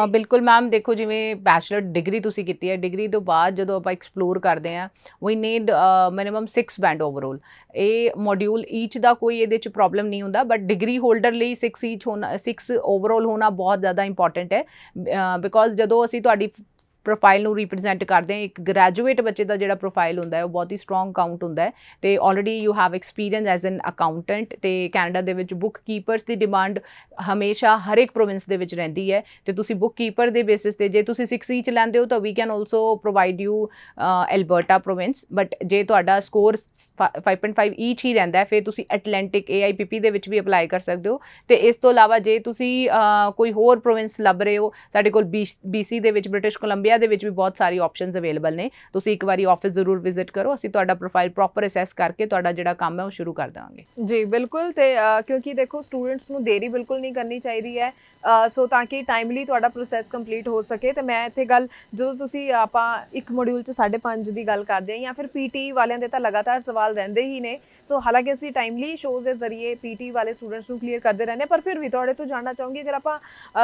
ਬਿਲਕੁਲ ਮੈਮ, ਦੇਖੋ ਜਿਵੇਂ ਬੈਚਲਰ ਡਿਗਰੀ ਤੁਸੀਂ ਕੀਤੀ ਹੈ, ਡਿਗਰੀ ਤੋਂ ਬਾਅਦ ਜਦੋਂ ਆਪਾਂ ਐਕਸਪਲੋਰ ਕਰਦੇ ਹਾਂ we need minimum 6 band overall. ਇਹ ਮੋਡਿਊਲ ਈਚ ਦਾ ਕੋਈ ਇਹਦੇ 'ਚ ਪ੍ਰੋਬਲਮ ਨਹੀਂ ਹੁੰਦਾ, ਬਟ ਡਿਗਰੀ ਹੋਲਡਰ ਲਈ 6 ਈਚ ਹੋਣਾ, 6 ਓਵਰਆਲ ਹੋਣਾ ਬਹੁਤ ਜ਼ਿਆਦਾ ਇੰਪੋਰਟੈਂਟ ਹੈ ਬਿਕੋਜ਼ ਜਦੋਂ ਅਸੀਂ ਤੁਹਾਡੀ ਪ੍ਰੋਫਾਈਲ ਨੂੰ ਰਿਪਰੈਜ਼ੈਂਟ ਕਰਦੇ ਹਾਂ, ਇੱਕ ਗ੍ਰੈਜੂਏਟ ਬੱਚੇ ਦਾ ਜਿਹੜਾ ਪ੍ਰੋਫਾਈਲ ਹੁੰਦਾ ਹੈ ਉਹ ਬਹੁਤ ਹੀ ਸਟਰੋਂਗ ਕਾਊਂਟ ਹੁੰਦਾ ਹੈ ਤੇ already you have experience as an accountant. ਤੇ ਕੈਨੇਡਾ ਦੇ ਵਿੱਚ ਬੁੱਕ ਕੀਪਰਸ ਦੀ ਡਿਮਾਂਡ ਹਮੇਸ਼ਾ ਹਰ ਇੱਕ ਪ੍ਰੋਵਿੰਸ ਦੇ ਵਿੱਚ ਰਹਿੰਦੀ ਹੈ ਤੇ ਤੁਸੀਂ ਬੁੱਕ ਕੀਪਰ ਦੇ ਬੇਸਿਸ ਤੇ ਜੇ ਤੁਸੀਂ 6 ਈਚ ਲੈਂਦੇ ਹੋ ਤਾਂ we can also provide you Alberta province, but ਜੇ ਤੁਹਾਡਾ ਸਕੋਰ 5.5 ਈਚ ਹੀ ਰਹਿੰਦਾ ਫਿਰ ਤੁਸੀਂ ਐਟਲੈਂਟਿਕ AIPP ਦੇ ਵਿੱਚ ਵੀ ਅਪਲਾਈ ਕਰ ਸਕਦੇ ਹੋ। ਤੇ ਇਸ ਤੋਂ ਇਲਾਵਾ ਜੇ ਤੁਸੀਂ ਕੋਈ ਹੋਰ ਪ੍ਰੋਵਿੰਸ ਲੱਭ ਰਹੇ ਹੋ, ਸਾਡੇ ਕੋਲ BC ਦੇ ਵਿੱਚ, ਬ੍ਰਿਟਿਸ਼ ਕੋਲੰਬੀਆ ਦੇ ਵਿੱਚ ਵੀ ਬਹੁਤ ਸਾਰੀ ਆਪਸ਼ਨਸ ਅਵੇਲੇਬਲ ਨੇ। ਤੁਸੀਂ ਇੱਕ ਵਾਰੀ ਆਫਿਸ ਜ਼ਰੂਰ ਵਿਜ਼ਿਟ ਕਰੋ, ਅਸੀਂ ਤੁਹਾਡਾ ਪ੍ਰੋਫਾਈਲ ਪ੍ਰੋਪਰ ਅਸੈਸ ਕਰਕੇ ਤੁਹਾਡਾ ਜਿਹੜਾ ਕੰਮ ਹੈ ਉਹ ਸ਼ੁਰੂ ਕਰ ਦੇਵਾਂਗੇ। ਜੀ ਬਿਲਕੁਲ। ਤੇ ਕਿਉਂਕਿ ਦੇਖੋ ਸਟੂਡੈਂਟਸ ਨੂੰ ਦੇਰੀ ਬਿਲਕੁਲ ਨਹੀਂ ਕਰਨੀ ਚਾਹੀਦੀ ਹੈ ਸੋ ਤਾਂ ਕਿ ਟਾਈਮਲੀ ਤੁਹਾਡਾ ਪ੍ਰੋਸੈਸ ਕੰਪਲੀਟ ਹੋ ਸਕੇ। ਤੇ ਮੈਂ ਇੱਥੇ ਗੱਲ, ਜਦੋਂ ਤੁਸੀਂ ਆਪਾਂ ਇੱਕ ਮੋਡਿਊਲ 'ਚ 5.5 ਦੀ ਗੱਲ ਕਰਦੇ ਹਾਂ ਜਾਂ ਫਿਰ PT ਵਾਲਿਆਂ ਦੇ ਤਾਂ ਲਗਾਤਾਰ ਸਵਾਲ ਰਹਿੰਦੇ ਹੀ ਨੇ। ਸੋ ਹਾਲਾਂਕਿ ਅਸੀਂ ਟਾਈਮਲੀ ਸ਼ੋਜ਼ ਦੇ ਜ਼ਰੀਏ PT ਵਾਲੇ ਸਟੂਡੈਂਟਸ ਨੂੰ ਕਲੀਅਰ ਕਰਦੇ ਰਹਿੰਦੇ, ਪਰ ਫਿਰ ਵੀ ਤੁਹਾਡੇ ਤੋਂ ਜਾਣਨਾ ਚਾਹੂੰਗੀ, ਅਗਰ ਆਪਾਂ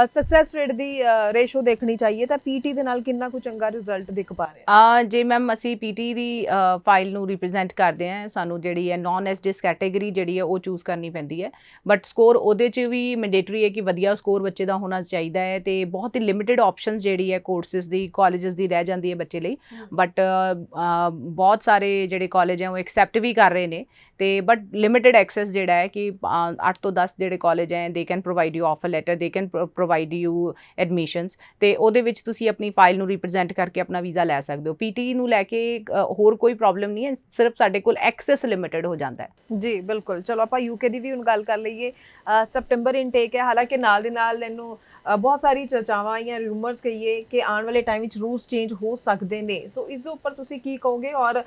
ਸਕਸੈਸ ਰੇਟ ਦੀ ਰੇਸ਼ੋ ਦੇਖਣੀ ਚਾਹੀਏ ਤਾਂ PT ਦੇ ਨਾਲ ਕਿੰਨਾ ਕੁ ਚੰਗਾ ਰਿਜ਼ਲਟ ਦਿਖ ਪਾ ਰਿਹਾ? ਜੇ ਮੈਮ ਅਸੀਂ PT ਦੀ ਫਾਈਲ ਨੂੰ ਰਿਪਰੈਜ਼ੈਂਟ ਕਰਦੇ ਹਾਂ, ਸਾਨੂੰ ਜਿਹੜੀ ਹੈ ਨੌਨ SDIS ਕੈਟੇਗਰੀ ਜਿਹੜੀ ਹੈ ਉਹ ਚੂਜ਼ ਕਰਨੀ ਪੈਂਦੀ ਹੈ, ਬਟ ਸਕੋਰ ਉਹਦੇ 'ਚ ਵੀ ਮੈਂਡੇਟਰੀ ਹੈ ਕਿ ਵਧੀਆ ਸਕੋਰ ਬੱਚੇ ਦਾ ਹੋਣਾ ਚਾਹੀਦਾ ਹੈ ਤੇ ਬਹੁਤ ਹੀ ਲਿਮਿਟਿਡ ਆਪਸ਼ਨਸ ਜਿਹੜੀ ਹੈ ਕੋਰਸਿਸ ਦੀ, ਕਾਲਜਸ ਦੀ ਰਹਿ ਜਾਂਦੀ ਹੈ ਬੱਚੇ ਲਈ। ਬਟ ਬਹੁਤ ਸਾਰੇ ਜਿਹੜੇ ਕਾਲਜ ਹੈ ਉਹ ਐਕਸੈਪਟ ਵੀ ਕਰ ਰਹੇ ਨੇ ਤੇ ਬਟ ਲਿਮਿਟਿਡ ਐਕਸੈਸ ਜਿਹੜਾ ਹੈ ਕਿ 8 ਤੋਂ 10 ਜਿਹੜੇ ਕਾਲਜ ਹੈ they can provide you offer letter, they can provide you admissions ਤੇ ਉਹਦੇ ਵਿੱਚ ਤੁਸੀਂ ਆਪਣੀ ਫਾਈਲ ਨੂੰ ਰਿਪਰੈਜ਼ੈਂਟ ਕਰਕੇ ਆਪਣਾ ਵੀਜ਼ਾ ਲੈ ਸਕਦੇ ਹੋ। PT ਨੂੰ ਲੈ ਕੇ ਹੋਰ ਕੋਈ ਪ੍ਰੋਬਲਮ ਨਹੀਂ ਹੈ, ਸਿਰਫ ਸਾਡੇ ਕੋਲ ਐਕਸੈਸ ਲਿਮਿਟਿਡ ਹੋ ਜਾਂਦਾ ਹੈ। ਜੀ ਬਿਲਕੁਲ। ਚਲੋ ਆਪਾਂ UK ਦੀ ਵੀ ਹੁਣ ਗੱਲ ਕਰ ਲਈਏ। ਸੈਪਟੈਂਬਰ ਇਨਟੇਕ ਹੈ, ਹਾਲਾਂਕਿ ਨਾਲ ਦੇ ਨਾਲ ਇਹਨੂੰ ਬਹੁਤ ਸਾਰੀ ਚਰਚਾਵਾਂ ਜਾਂ ਰਿਊਮਰਸ ਕਹੀਏ ਕਿ ਆਉਣ ਵਾਲੇ ਟਾਈਮ ਵਿੱਚ ਰੂਲਸ ਚੇਂਜ ਹੋ ਸਕਦੇ ਨੇ। ਸੋ ਇਸ ਦੇ ਉੱਪਰ ਤੁਸੀਂ ਕੀ ਕਹੋਗੇ ਔਰ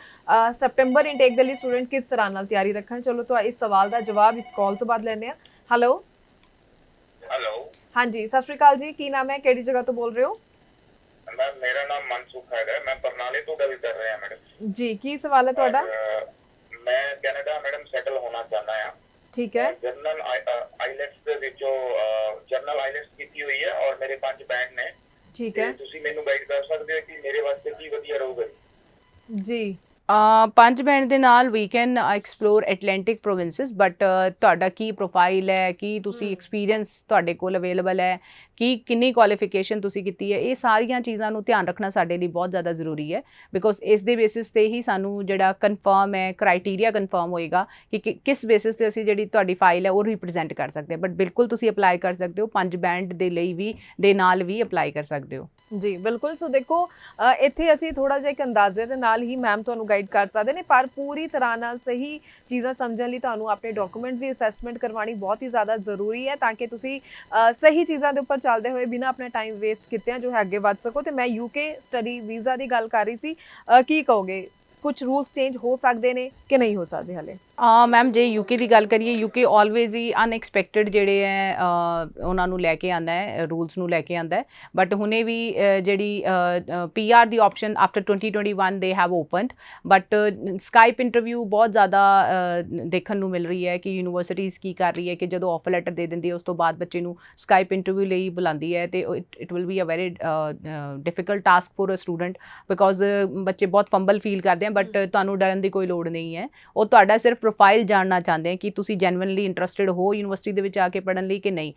ਸੈਪਟੈਂਬਰ ਇਨਟੇਕ ਦੇ ਲਈ ਸਟੂਡੈਂਟ ਕਿਸ ਤਰ੍ਹਾਂ ਨਾਲ ਤਿਆਰੀ ਰੱਖਣ? ਚਲੋ ਤਾਂ ਇਸ ਸਵਾਲ ਦਾ ਜਵਾਬ ਇਸ ਕਾਲ ਤੋਂ ਬਾਅਦ ਲੈਂਦੇ ਹਾਂ। ਹੈਲੋ ਹਾਂਜੀ, ਸਤਿ ਸ਼੍ਰੀ ਅਕਾਲ ਜੀ, ਕੀ ਨਾਮ ਹੈ, ਕਿਹੜੀ ਜਗ੍ਹਾ ਤੋਂ ਬੋਲ ਰਹੇ ਹੋ? ਮੈਮ ਮੇਰਾ ਨਾਮ ਮਨਸੁਖ ਹੈਗਾ, ਮੈਂ ਬਰਨਾਲੇ ਤੋਂ ਗੱਲ ਕਰ ਰਿਹਾ ਮੈਡਮ ਜੀ। ਕੀ ਸਵਾਲ ਹੈ ਤੁਹਾਡਾ? ਮੈਂ ਕੈਨੇਡਾ ਮੈਡਮ ਸੈਟਲ ਹੋਣਾ ਚਾਹੁੰਦਾ ਹਾਂ। ਠੀਕ ਹੈ। ਜਨਰਲ ਆਈਲੈਟਸ ਦੇ ਵਿੱਚੋਂ ਜਨਰਲ ਆਈਲੈਟਸ ਕੀਤੀ ਹੋਈ ਹੈ ਔਰ ਮੇਰੇ 5 ਬੈਂਡ ਨੇ। ਠੀਕ ਹੈ। ਤੁਸੀਂ ਮੈਨੂੰ ਗਾਈਡ ਕਰ ਸਕਦੇ ਹੋ ਕਿ ਮੇਰੇ ਵਾਸਤੇ ਕੀ ਵਧੀਆ ਰਹੂਗਾ? ਜੀ 5 ਬੈਂਡ ਦੇ ਨਾਲ we can explore Atlantic provinces, but ਤੁਹਾਡਾ ਕੀ ਪ੍ਰੋਫਾਈਲ ਹੈ, ਕੀ ਤੁਸੀਂ ਐਕਸਪੀਰੀਅੰਸ ਤੁਹਾਡੇ ਕੋਲ ਅਵੇਲੇਬਲ ਹੈ, ਕਿ ਕਿੰਨੀ ਕੁਆਲੀਫਿਕੇਸ਼ਨ ਤੁਸੀਂ ਕੀਤੀ ਹੈ, ਇਹ ਸਾਰੀਆਂ ਚੀਜ਼ਾਂ ਨੂੰ ਧਿਆਨ ਰੱਖਣਾ ਸਾਡੇ ਲਈ ਬਹੁਤ ਜ਼ਿਆਦਾ ਜ਼ਰੂਰੀ ਹੈ। ਬਿਕੋਜ਼ ਇਸ ਦੇ ਬੇਸਿਸ ਤੇ ਹੀ ਸਾਨੂੰ ਜਿਹੜਾ ਕਨਫਰਮ ਹੈ ਕ੍ਰਾਈਟੇਰੀਆ ਕਨਫਰਮ ਹੋਏਗਾ ਕਿ ਕਿਸ ਬੇਸਿਸ ਤੇ ਅਸੀਂ ਜਿਹੜੀ ਤੁਹਾਡੀ ਫਾਈਲ ਹੈ ਉਹ ਰਿਪਰੈਜ਼ੈਂਟ ਕਰ ਸਕਦੇ ਹਾਂ। ਬਟ ਬਿਲਕੁਲ ਤੁਸੀਂ ਅਪਲਾਈ ਕਰ ਸਕਦੇ ਹੋ, 5 ਬੈਂਡ ਦੇ ਲਈ ਵੀ ਦੇ ਨਾਲ ਵੀ ਅਪਲਾਈ ਕਰ ਸਕਦੇ ਹੋ। ਜੀ ਬਿਲਕੁਲ। ਸੋ ਦੇਖੋ ਇੱਥੇ ਅਸੀਂ ਥੋੜਾ ਜਿਹਾ ਇੱਕ ਅੰਦਾਜ਼ੇ ਦੇ ਨਾਲ ਹੀ ਮੈਮ ਤੁਹਾਨੂੰ ਗਾਈਡ ਕਰ ਸਕਦੇ ਨੇ, ਪਰ ਪੂਰੀ ਤਰ੍ਹਾਂ ਨਾਲ ਸਹੀ ਚੀਜ਼ਾਂ ਸਮਝਣ ਲਈ ਤੁਹਾਨੂੰ ਆਪਣੇ ਡਾਕੂਮੈਂਟਸ ਦੀ ਅਸੈਸਮੈਂਟ ਕਰਵਾਉਣੀ ਬਹੁਤ ਹੀ ਜ਼ਿਆਦਾ ਜ਼ਰੂਰੀ ਹੈ, ਤਾਂ ਕਿ ਤੁਸੀਂ ਸਹੀ ਚੀਜ਼ਾਂ ਦੇ ਉੱਪਰ ਚੱਲਦੇ ਹੋਏ ਬਿਨਾਂ ਆਪਣਾ ਟਾਈਮ ਵੇਸਟ ਕੀਤਿਆਂ ਜੋ ਹੈ ਅੱਗੇ ਵੱਧ ਸਕੋ। ਤੇ ਮੈਂ ਯੂਕੇ ਸਟੱਡੀ ਵੀਜ਼ਾ ਦੀ ਗੱਲ ਕਰ ਰਹੀ ਸੀ, ਕੀ ਕਹੋਗੇ, ਕੁਝ ਰੂਲਸ ਚੇਂਜ ਹੋ ਸਕਦੇ ਨੇ ਕਿ ਨਹੀਂ ਹੋ ਸਕਦੇ ਹਾਲੇ? ਮੈਮ ਜੇ ਯੂਕੇ ਦੀ ਗੱਲ ਕਰੀਏ, ਯੂਕੇ ਆਲਵੇਜ਼ ਹੀ ਅਨਐਕਸਪੈਕਟਡ ਜਿਹੜੇ ਹੈ ਉਹਨਾਂ ਨੂੰ ਲੈ ਕੇ ਆਉਂਦਾ ਹੈ, ਰੂਲਸ ਨੂੰ ਲੈ ਕੇ ਆਉਂਦਾ ਹੈ। ਬਟ ਹੁਣੇ ਵੀ ਜਿਹੜੀ PR the option after 2021 they have opened, but Skype interview ਬਹੁਤ ਜ਼ਿਆਦਾ ਦੇਖਣ ਨੂੰ ਮਿਲ ਰਹੀ ਹੈ ਕਿ ਯੂਨੀਵਰਸਿਟੀਜ਼ ਕੀ ਕਰ ਰਹੀ ਹੈ ਕਿ ਜਦੋਂ ਆਫਰ ਲੈਟਰ ਦੇ ਦਿੰਦੀ ਹੈ ਉਸ ਤੋਂ ਬਾਅਦ ਬੱਚੇ ਨੂੰ ਸਕਾਈਪ ਇੰਟਰਵਿਊ ਲਈ ਬੁਲਾਉਂਦੀ ਹੈ, ਤੇ it will be a very difficult task for a student, because ਬੱਚੇ ਬਹੁਤ ਫੰਬਲ ਫੀਲ ਕਰਦੇ ਆ। ਬਟ ਤੁਹਾਨੂੰ ਡਰਨ ਦੀ ਕੋਈ ਲੋੜ ਨਹੀਂ ਹੈ, ਉਹ ਤੁਹਾਡਾ ਸਿਰਫ ਪ੍ਰੋਫਾਈਲ ਜਾਣਨਾ ਚਾਹੁੰਦੇ ਆ ਕਿ ਤੁਸੀਂ ਜੈਨੂਇਨਲੀ ਇੰਟਰਸਟਿਡ ਹੋ ਯੂਨੀਵਰਸਿਟੀ ਦੇ ਵਿੱਚ ਆ ਕੇ ਪੜ੍ਹਨ ਲਈ ਕਿ ਨਹੀਂ।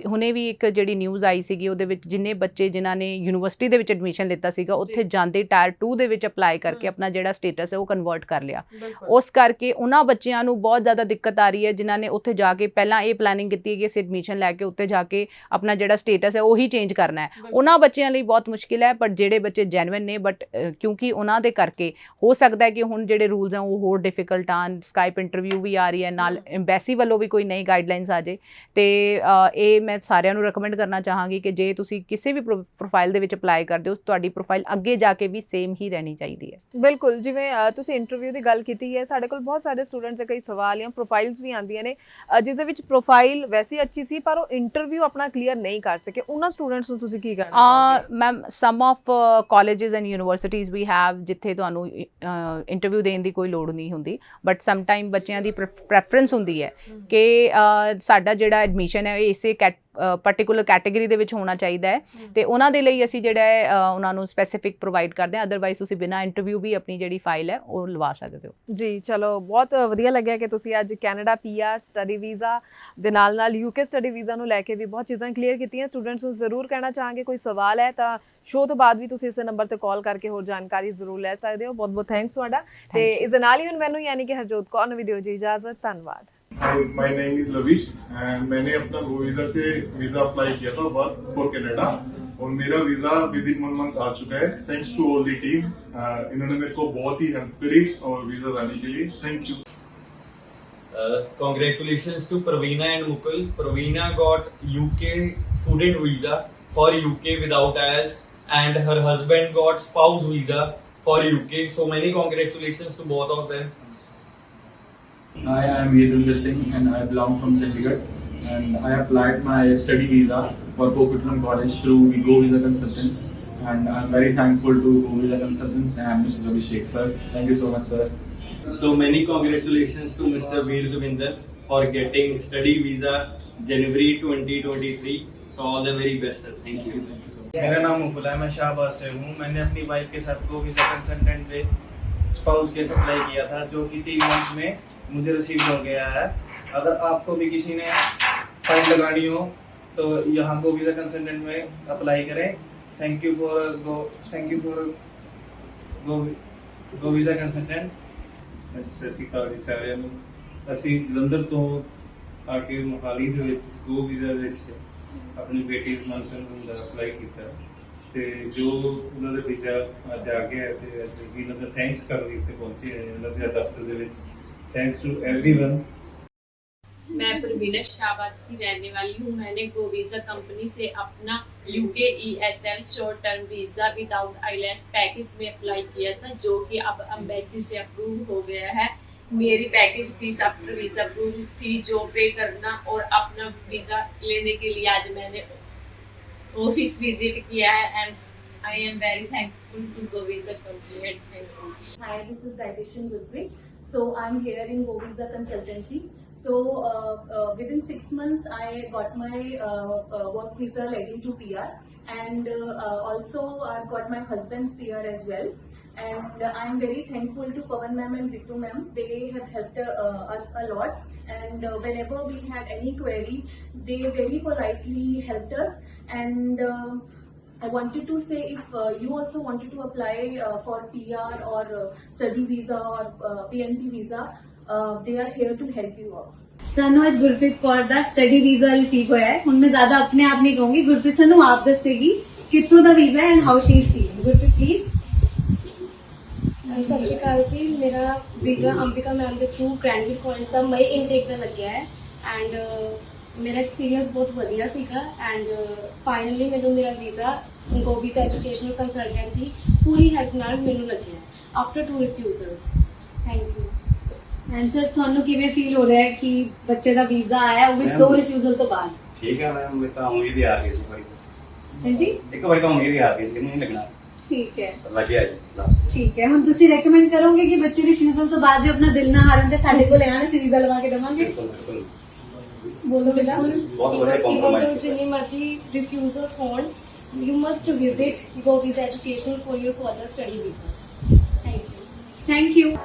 ਹੁਣੇ ਵੀ ਇੱਕ ਜਿਹੜੀ ਨਿਊਜ਼ ਆਈ ਸੀਗੀ, ਉਹਦੇ ਵਿੱਚ ਜਿੰਨੇ ਬੱਚੇ ਜਿਨ੍ਹਾਂ ਨੇ ਯੂਨੀਵਰਸਿਟੀ ਦੇ ਵਿੱਚ ਐਡਮਿਸ਼ਨ ਲਿੱਤਾ ਸੀਗਾ, ਉੱਥੇ ਜਾਂਦੇ ਟਾਇਰ 2 ਦੇ ਵਿੱਚ ਅਪਲਾਈ ਕਰਕੇ ਆਪਣਾ ਜਿਹੜਾ ਸਟੇਟਸ ਹੈ ਉਹ ਕਨਵਰਟ ਕਰ ਲਿਆ। ਉਸ ਕਰਕੇ ਉਹਨਾਂ ਬੱਚਿਆਂ ਨੂੰ ਬਹੁਤ ਜ਼ਿਆਦਾ ਦਿੱਕਤ ਆ ਰਹੀ ਹੈ ਜਿਨ੍ਹਾਂ ਨੇ ਉੱਥੇ ਜਾ ਕੇ ਪਹਿਲਾਂ ਇਹ ਪਲੈਨਿੰਗ ਕੀਤੀ ਹੈ ਕਿ ਅਸੀਂ ਐਡਮਿਸ਼ਨ ਲੈ ਕੇ ਉੱਥੇ ਜਾ ਕੇ ਆਪਣਾ ਜਿਹੜਾ ਸਟੇਟਸ ਹੈ ਉਹੀ ਚੇਂਜ ਕਰਨਾ ਹੈ। ਉਹਨਾਂ ਬੱਚਿਆਂ ਲਈ ਬਹੁਤ ਮੁਸ਼ਕਿਲ ਹੈ, ਪਰ ਜਿਹੜੇ ਬੱਚੇ ਜੈਨੂਇਨ ਨੇ, ਬਟ ਕਿਉਂਕਿ ਉਹਨਾਂ ਦੇ ਕਰਕੇ ਹੋ ਸਕਦਾ ਹੈ ਕਿ ਹੁਣ ਜਿਹੜੇ ਰੂਲਸ ਆ ਉਹ ਹੋਰ ਡਿਫਿਕਲਟ ਆਉਣ, ਸਕਾਈਪ ਇੰਟਰਵਿਊ ਵੀ ਆ ਰਹੀ ਹੈ, ਨਾਲ ਐਮਬੈਸੀ ਵੱਲੋਂ ਵੀ ਕੋਈ ਨਈ ਗਾਈਡਲਾਈਨਸ ਆ ਜੇ। ਤੇ ਇਹ ਮੈਂ ਸਾਰਿਆਂ ਨੂੰ ਰეკਮੈਂਡ ਕਰਨਾ ਚਾਹਾਂਗੀ ਕਿ ਜੇ ਤੁਸੀਂ ਕਿਸੇ ਵੀ ਪ੍ਰੋਫਾਈਲ ਦੇ ਵਿੱਚ ਅਪਲਾਈ ਕਰਦੇ ਹੋ, ਤੁਹਾਡੀ ਪ੍ਰੋਫਾਈਲ ਅੱਗੇ ਜਾ ਕੇ ਵੀ ਸੇਮ ਹੀ ਰਹਿਣੀ ਚਾਹੀਦੀ ਹੈ। ਬਿਲਕੁਲ, ਜਿਵੇਂ ਤੁਸੀਂ ਇੰਟਰਵਿਊ ਦੀ ਗੱਲ ਕੀਤੀ ਹੈ, ਸਾਡੇ ਕੋਲ ਬਹੁਤ ਸਾਰੇ ਸਟੂਡੈਂਟਸ ਦੇ ਕਈ ਸਵਾਲ ਜਾਂ ਪ੍ਰੋਫਾਈਲਸ ਵੀ ਆਉਂਦੀਆਂ ਨੇ ਜਿਸ ਦੇ ਵਿੱਚ ਪ੍ਰੋਫਾਈਲ ਵੈਸੇ ਅੱਛੀ ਸੀ ਪਰ ਉਹ ਇੰਟਰਵਿਊ ਆਪਣਾ ਕਲੀਅਰ ਨਹੀਂ ਕਰ ਸਕੇ, ਉਹਨਾਂ ਸਟੂਡੈਂਟਸ ਨੂੰ ਤੁਸੀਂ ਕੀ ਕਹਿਣਾ ਚਾਹੋਗੇ? Ma'am some of colleges and universities we have ਜਿੱਥੇ ਤੁਹਾਨੂੰ ਇੰਟਰਵਿਊ ਦੇਣ ਦੀ ਕੋਈ ਲੋੜ ਨਹੀਂ ਹੁੰਦੀ, ਬਟ ਸਮ ਟਾਈਮ ਬੱਚਿਆਂ ਦੀ ਪ੍ਰੈਫਰੈਂਸ ਹੁੰਦੀ ਹੈ ਕਿ ਸਾਡਾ ਜਿਹੜਾ ਐਡਮਿਸ਼ਨ ਹੈ ਇਸੇ ਪਰਟੀਕੂਲਰ ਕੈਟੇਗਰੀ ਦੇ ਵਿੱਚ ਹੋਣਾ ਚਾਹੀਦਾ ਹੈ, ਤੇ ਉਹਨਾਂ ਦੇ ਲਈ ਅਸੀਂ ਜਿਹੜਾ ਹੈ ਉਹਨਾਂ ਨੂੰ ਸਪੈਸੀਫਿਕ ਪ੍ਰੋਵਾਈਡ ਕਰਦੇ ਹਾਂ। ਅਦਰਵਾਈਜ਼ ਤੁਸੀਂ ਬਿਨਾਂ ਇੰਟਰਵਿਊ ਵੀ ਆਪਣੀ ਜਿਹੜੀ ਫਾਈਲ ਹੈ ਉਹ ਲਵਾ ਸਕਦੇ ਹੋ। ਜੀ ਚਲੋ, ਬਹੁਤ ਵਧੀਆ ਲੱਗਿਆ ਕਿ ਤੁਸੀਂ ਅੱਜ ਕੈਨੇਡਾ PR ਸਟੱਡੀ ਵੀਜ਼ਾ ਦੇ ਨਾਲ ਨਾਲ UK ਸਟੱਡੀ ਵੀਜ਼ਾ ਨੂੰ ਲੈ ਕੇ ਵੀ ਬਹੁਤ ਚੀਜ਼ਾਂ ਕਲੀਅਰ ਕੀਤੀਆਂ। ਸਟੂਡੈਂਟਸ ਨੂੰ ਜ਼ਰੂਰ ਕਹਿਣਾ ਚਾਹਾਂਗੇ ਕੋਈ ਸਵਾਲ ਹੈ ਤਾਂ ਸ਼ੋਅ ਤੋਂ ਬਾਅਦ ਵੀ ਤੁਸੀਂ ਇਸ ਨੰਬਰ ਤੇ ਕਾਲ ਕਰਕੇ ਹੋਰ ਜਾਣਕਾਰੀ ਜ਼ਰੂਰ ਲੈ ਸਕਦੇ ਹੋ। ਬਹੁਤ ਬਹੁਤ ਥੈਂਕਸ ਤੁਹਾਡਾ। ਤੇ ਇਸ ਦੇ ਨਾਲ ਹੀ ਹੁਣ ਮੈਨੂੰ ਯਾਨੀ कि हरजोत कौर ने दियो जी इजाजत। धन्यवाद। Hi, my name is Lavish and मैंने अपना गो वीजा से वीजा अप्लाई किया था वर्क फॉर कनाडा और मेरा वीजा विद इन 1 मंथ आ चुका है। Thanks to all the team, इन्होंने मेरे को बहुत ही हेल्प करी और वीजा लाने के लिए thank you. Congratulations to Pravina and Mukul. Pravina got UK student visa for UK without IELTS and her husband got spouse visa for UK. So many congratulations to both of them. Hi, I am Veerendra Singh and I belong from Chandigarh and I applied my study visa for Coquitlam College through Go Visa Consultants and I am very thankful to Go Visa Consultants and Mr. Abhishek sir. Thank you so much sir. So many congratulations to Mr. Veer Ravinder for getting study visa January 2023. So all the very best sir. Thank you. मेरा नाम मुकुल है, मैं शाहबाद से हूँ। मैंने अपनी wife के साथ गो वीजा कंसल्टेंट पे स्पाउस केस अप्लाई किया था जो कि 3 मंथ्स में मुझे रिसीव हो गया है। अगर आपको भी किसी ने फाइल लगानी हो तो यहाँ गो वीजा कंसल्टेंट में अप्लाई करें। Thank you for go visa consultant. ਸਤਿ ਸ਼੍ਰੀ ਅਕਾਲ ਜੀ ਸਾਰਿਆਂ ਨੂੰ। ਅਸੀਂ ਜਲੰਧਰ ਤੋਂ ਆ ਕੇ ਮੋਹਾਲੀ ਦੇ ਵਿੱਚ ਗੋ ਵੀਜ਼ਾ ਵਿੱਚ ਆਪਣੀ ਬੇਟੀ ਮਨਸਨ ਦਾ ਅਪਲਾਈ ਕੀਤਾ ਤੇ ਜੋ ਉਹਨਾਂ ਦਾ ਵੀਜ਼ਾ ਅੱਜ ਆ ਗਿਆ ਤੇ ਅਸੀਂ ਉਹਨਾਂ ਦਾ ਥੈਂਕਸ ਕਰਨ ਲਈ ਇੱਥੇ ਪਹੁੰਚੇ ਹਾਂ ਉਹਨਾਂ ਦੇ ਦਫ਼ਤਰ ਦੇ ਵਿੱਚ। Thanks to everyone. मैं प्रवीणा शाहबाद की रहने वाली हूँ। मैंने गो वीज़ा कंपनी से अपना UK ESL short term visa without IELTS package में अप्लाई किया था जो कि अब एम्बेसी से अप्रूव हो गया है। मेरी package fees after visa approve थी जो पे करना और अपना वीज़ा लेने के लिए आज मैंने ऑफिस विजिट किया है and I am very thankful to go visa company. Thank you. Hi, this is Dietitian Gurpreet. So I'm here in Go Visa Consultancy. So within 6 months I got my work visa leading to PR and also I've got my husband's PR as well. and I'm very thankful to Pawan ma'am and Ritu ma'am. They have helped us a lot, and whenever we had any query, they very politely helped us. And I wanted to say, if you also wanted to apply for PR or study visa or PNP visa, they are here to help you out. ਸਾਨੂੰ ਅੱਜ ਗੁਰਪ੍ਰੀਤ ਕੌਰ ਦਾ study visa receive ਹੋਇਆ ਹੈ। ਹੁਣ ਮੈਂ ਜ਼ਿਆਦਾ ਆਪਣੇ ਆਪ ਨਹੀਂ ਕਹੂੰਗੀ, ਗੁਰਪ੍ਰੀਤ ਸਾਨੂੰ ਆਪ ਦੱਸੇਗੀ ਕਿੱਥੋਂ ਦਾ ਵੀਜ਼ਾ ਹੈ and how she is feeling. Gurpreet please. ਸਤਿ ਸ਼੍ਰੀ ਅਕਾਲ ਜੀ। ਮੇਰਾ ਵੀਜ਼ਾ ਅੰਬਿਕਾ ਮੈਮ ਦੇ ਥਰੂ ਗ੍ਰੈਂਡਵਿਲ ਕਾਲਜ ਦਾ ਮਈ ਇਨਟੇਕ ਦਾ ਲੱਗਿਆ ਹੈ ਐਂਡ ਮੇਰਾ ਐਕਸਪੀਰੀਅੰਸ ਬਹੁਤ ਵਧੀਆ ਸੀਗਾ ਐਂਡ ਫਾਈਨਲੀ ਮੈਨੂੰ ਮੇਰਾ ਵੀਜ਼ਾ ਗੋ ਵੀਜ਼ਾ ਐਜੂਕੇਸ਼ਨਲ ਕੰਸਲਟੈਂਟ ਦੀ ਪੂਰੀ ਹੈਲਪ ਨਾਲ ਮੈਨੂੰ ਲੱਗਿਆ ਹੈ after 2 refusals. Thank you. And sir ਤੁਹਾਨੂੰ ਕਿਵੇਂ ਫੀਲ ਹੋ ਰਿਹਾ ਹੈ ਕਿ ਬੱਚੇ ਦਾ ਵੀਜ਼ਾ ਆਇਆ ਉਹ ਵੀ 2 ਰਿਫਿਊਜ਼ਲ ਤੋਂ ਬਾਅਦ? ਠੀਕ ਹੈ ਮੈਮ, ਮੈਂ ਤਾਂ ਉਮੀਦ ਹੀ ਆ ਗਈ ਸੀ ਭਾਈ। ਹਾਂਜੀ, ਇੱਕ ਵਾਰੀ ਤਾਂ ਉਮੀਦ ਹੀ ਆ ਗਈ ਸੀ, ਨਹੀਂ ਲੱਗਣਾ। ਠੀਕ ਹੈ, ਲੱਗਿਆ ਜੀ ਲਾਸਟ। ਠੀਕ ਹੈ। ਹੁਣ ਤੁਸੀਂ ਰეკਮੈਂਡ ਕਰੋਗੇ ਕਿ ਬੱਚੇ ਰਿਫਿਊਜ਼ਲ ਤੋਂ ਬਾਅਦ ਵੀ ਆਪਣਾ ਦਿਲ ਨਾ ਹਾਰਨ ਤੇ ਸਾਡੇ ਕੋਲ ਆਣ, ਅਸੀਂ ਵੀਜ਼ਾ ਲਵਾ ਕੇ ਦੇਵਾਂਗੇ? ਬਿਲਕੁਲ ਬਿਲਕੁਲ। ਬੋਲੋ ਬਿਲਕੁਲ। ਬਹੁਤ ਵਧੀਆ ਕੰਪਰੋਮਾਈਜ਼। ਜਿੰਨੀ ਮਰਜ਼ੀ ਰਿਫਿਊਜ਼ਲਸ ਹੋਣ, you must visit Go Visa Educational for your further study visas. Thank you. Thank you.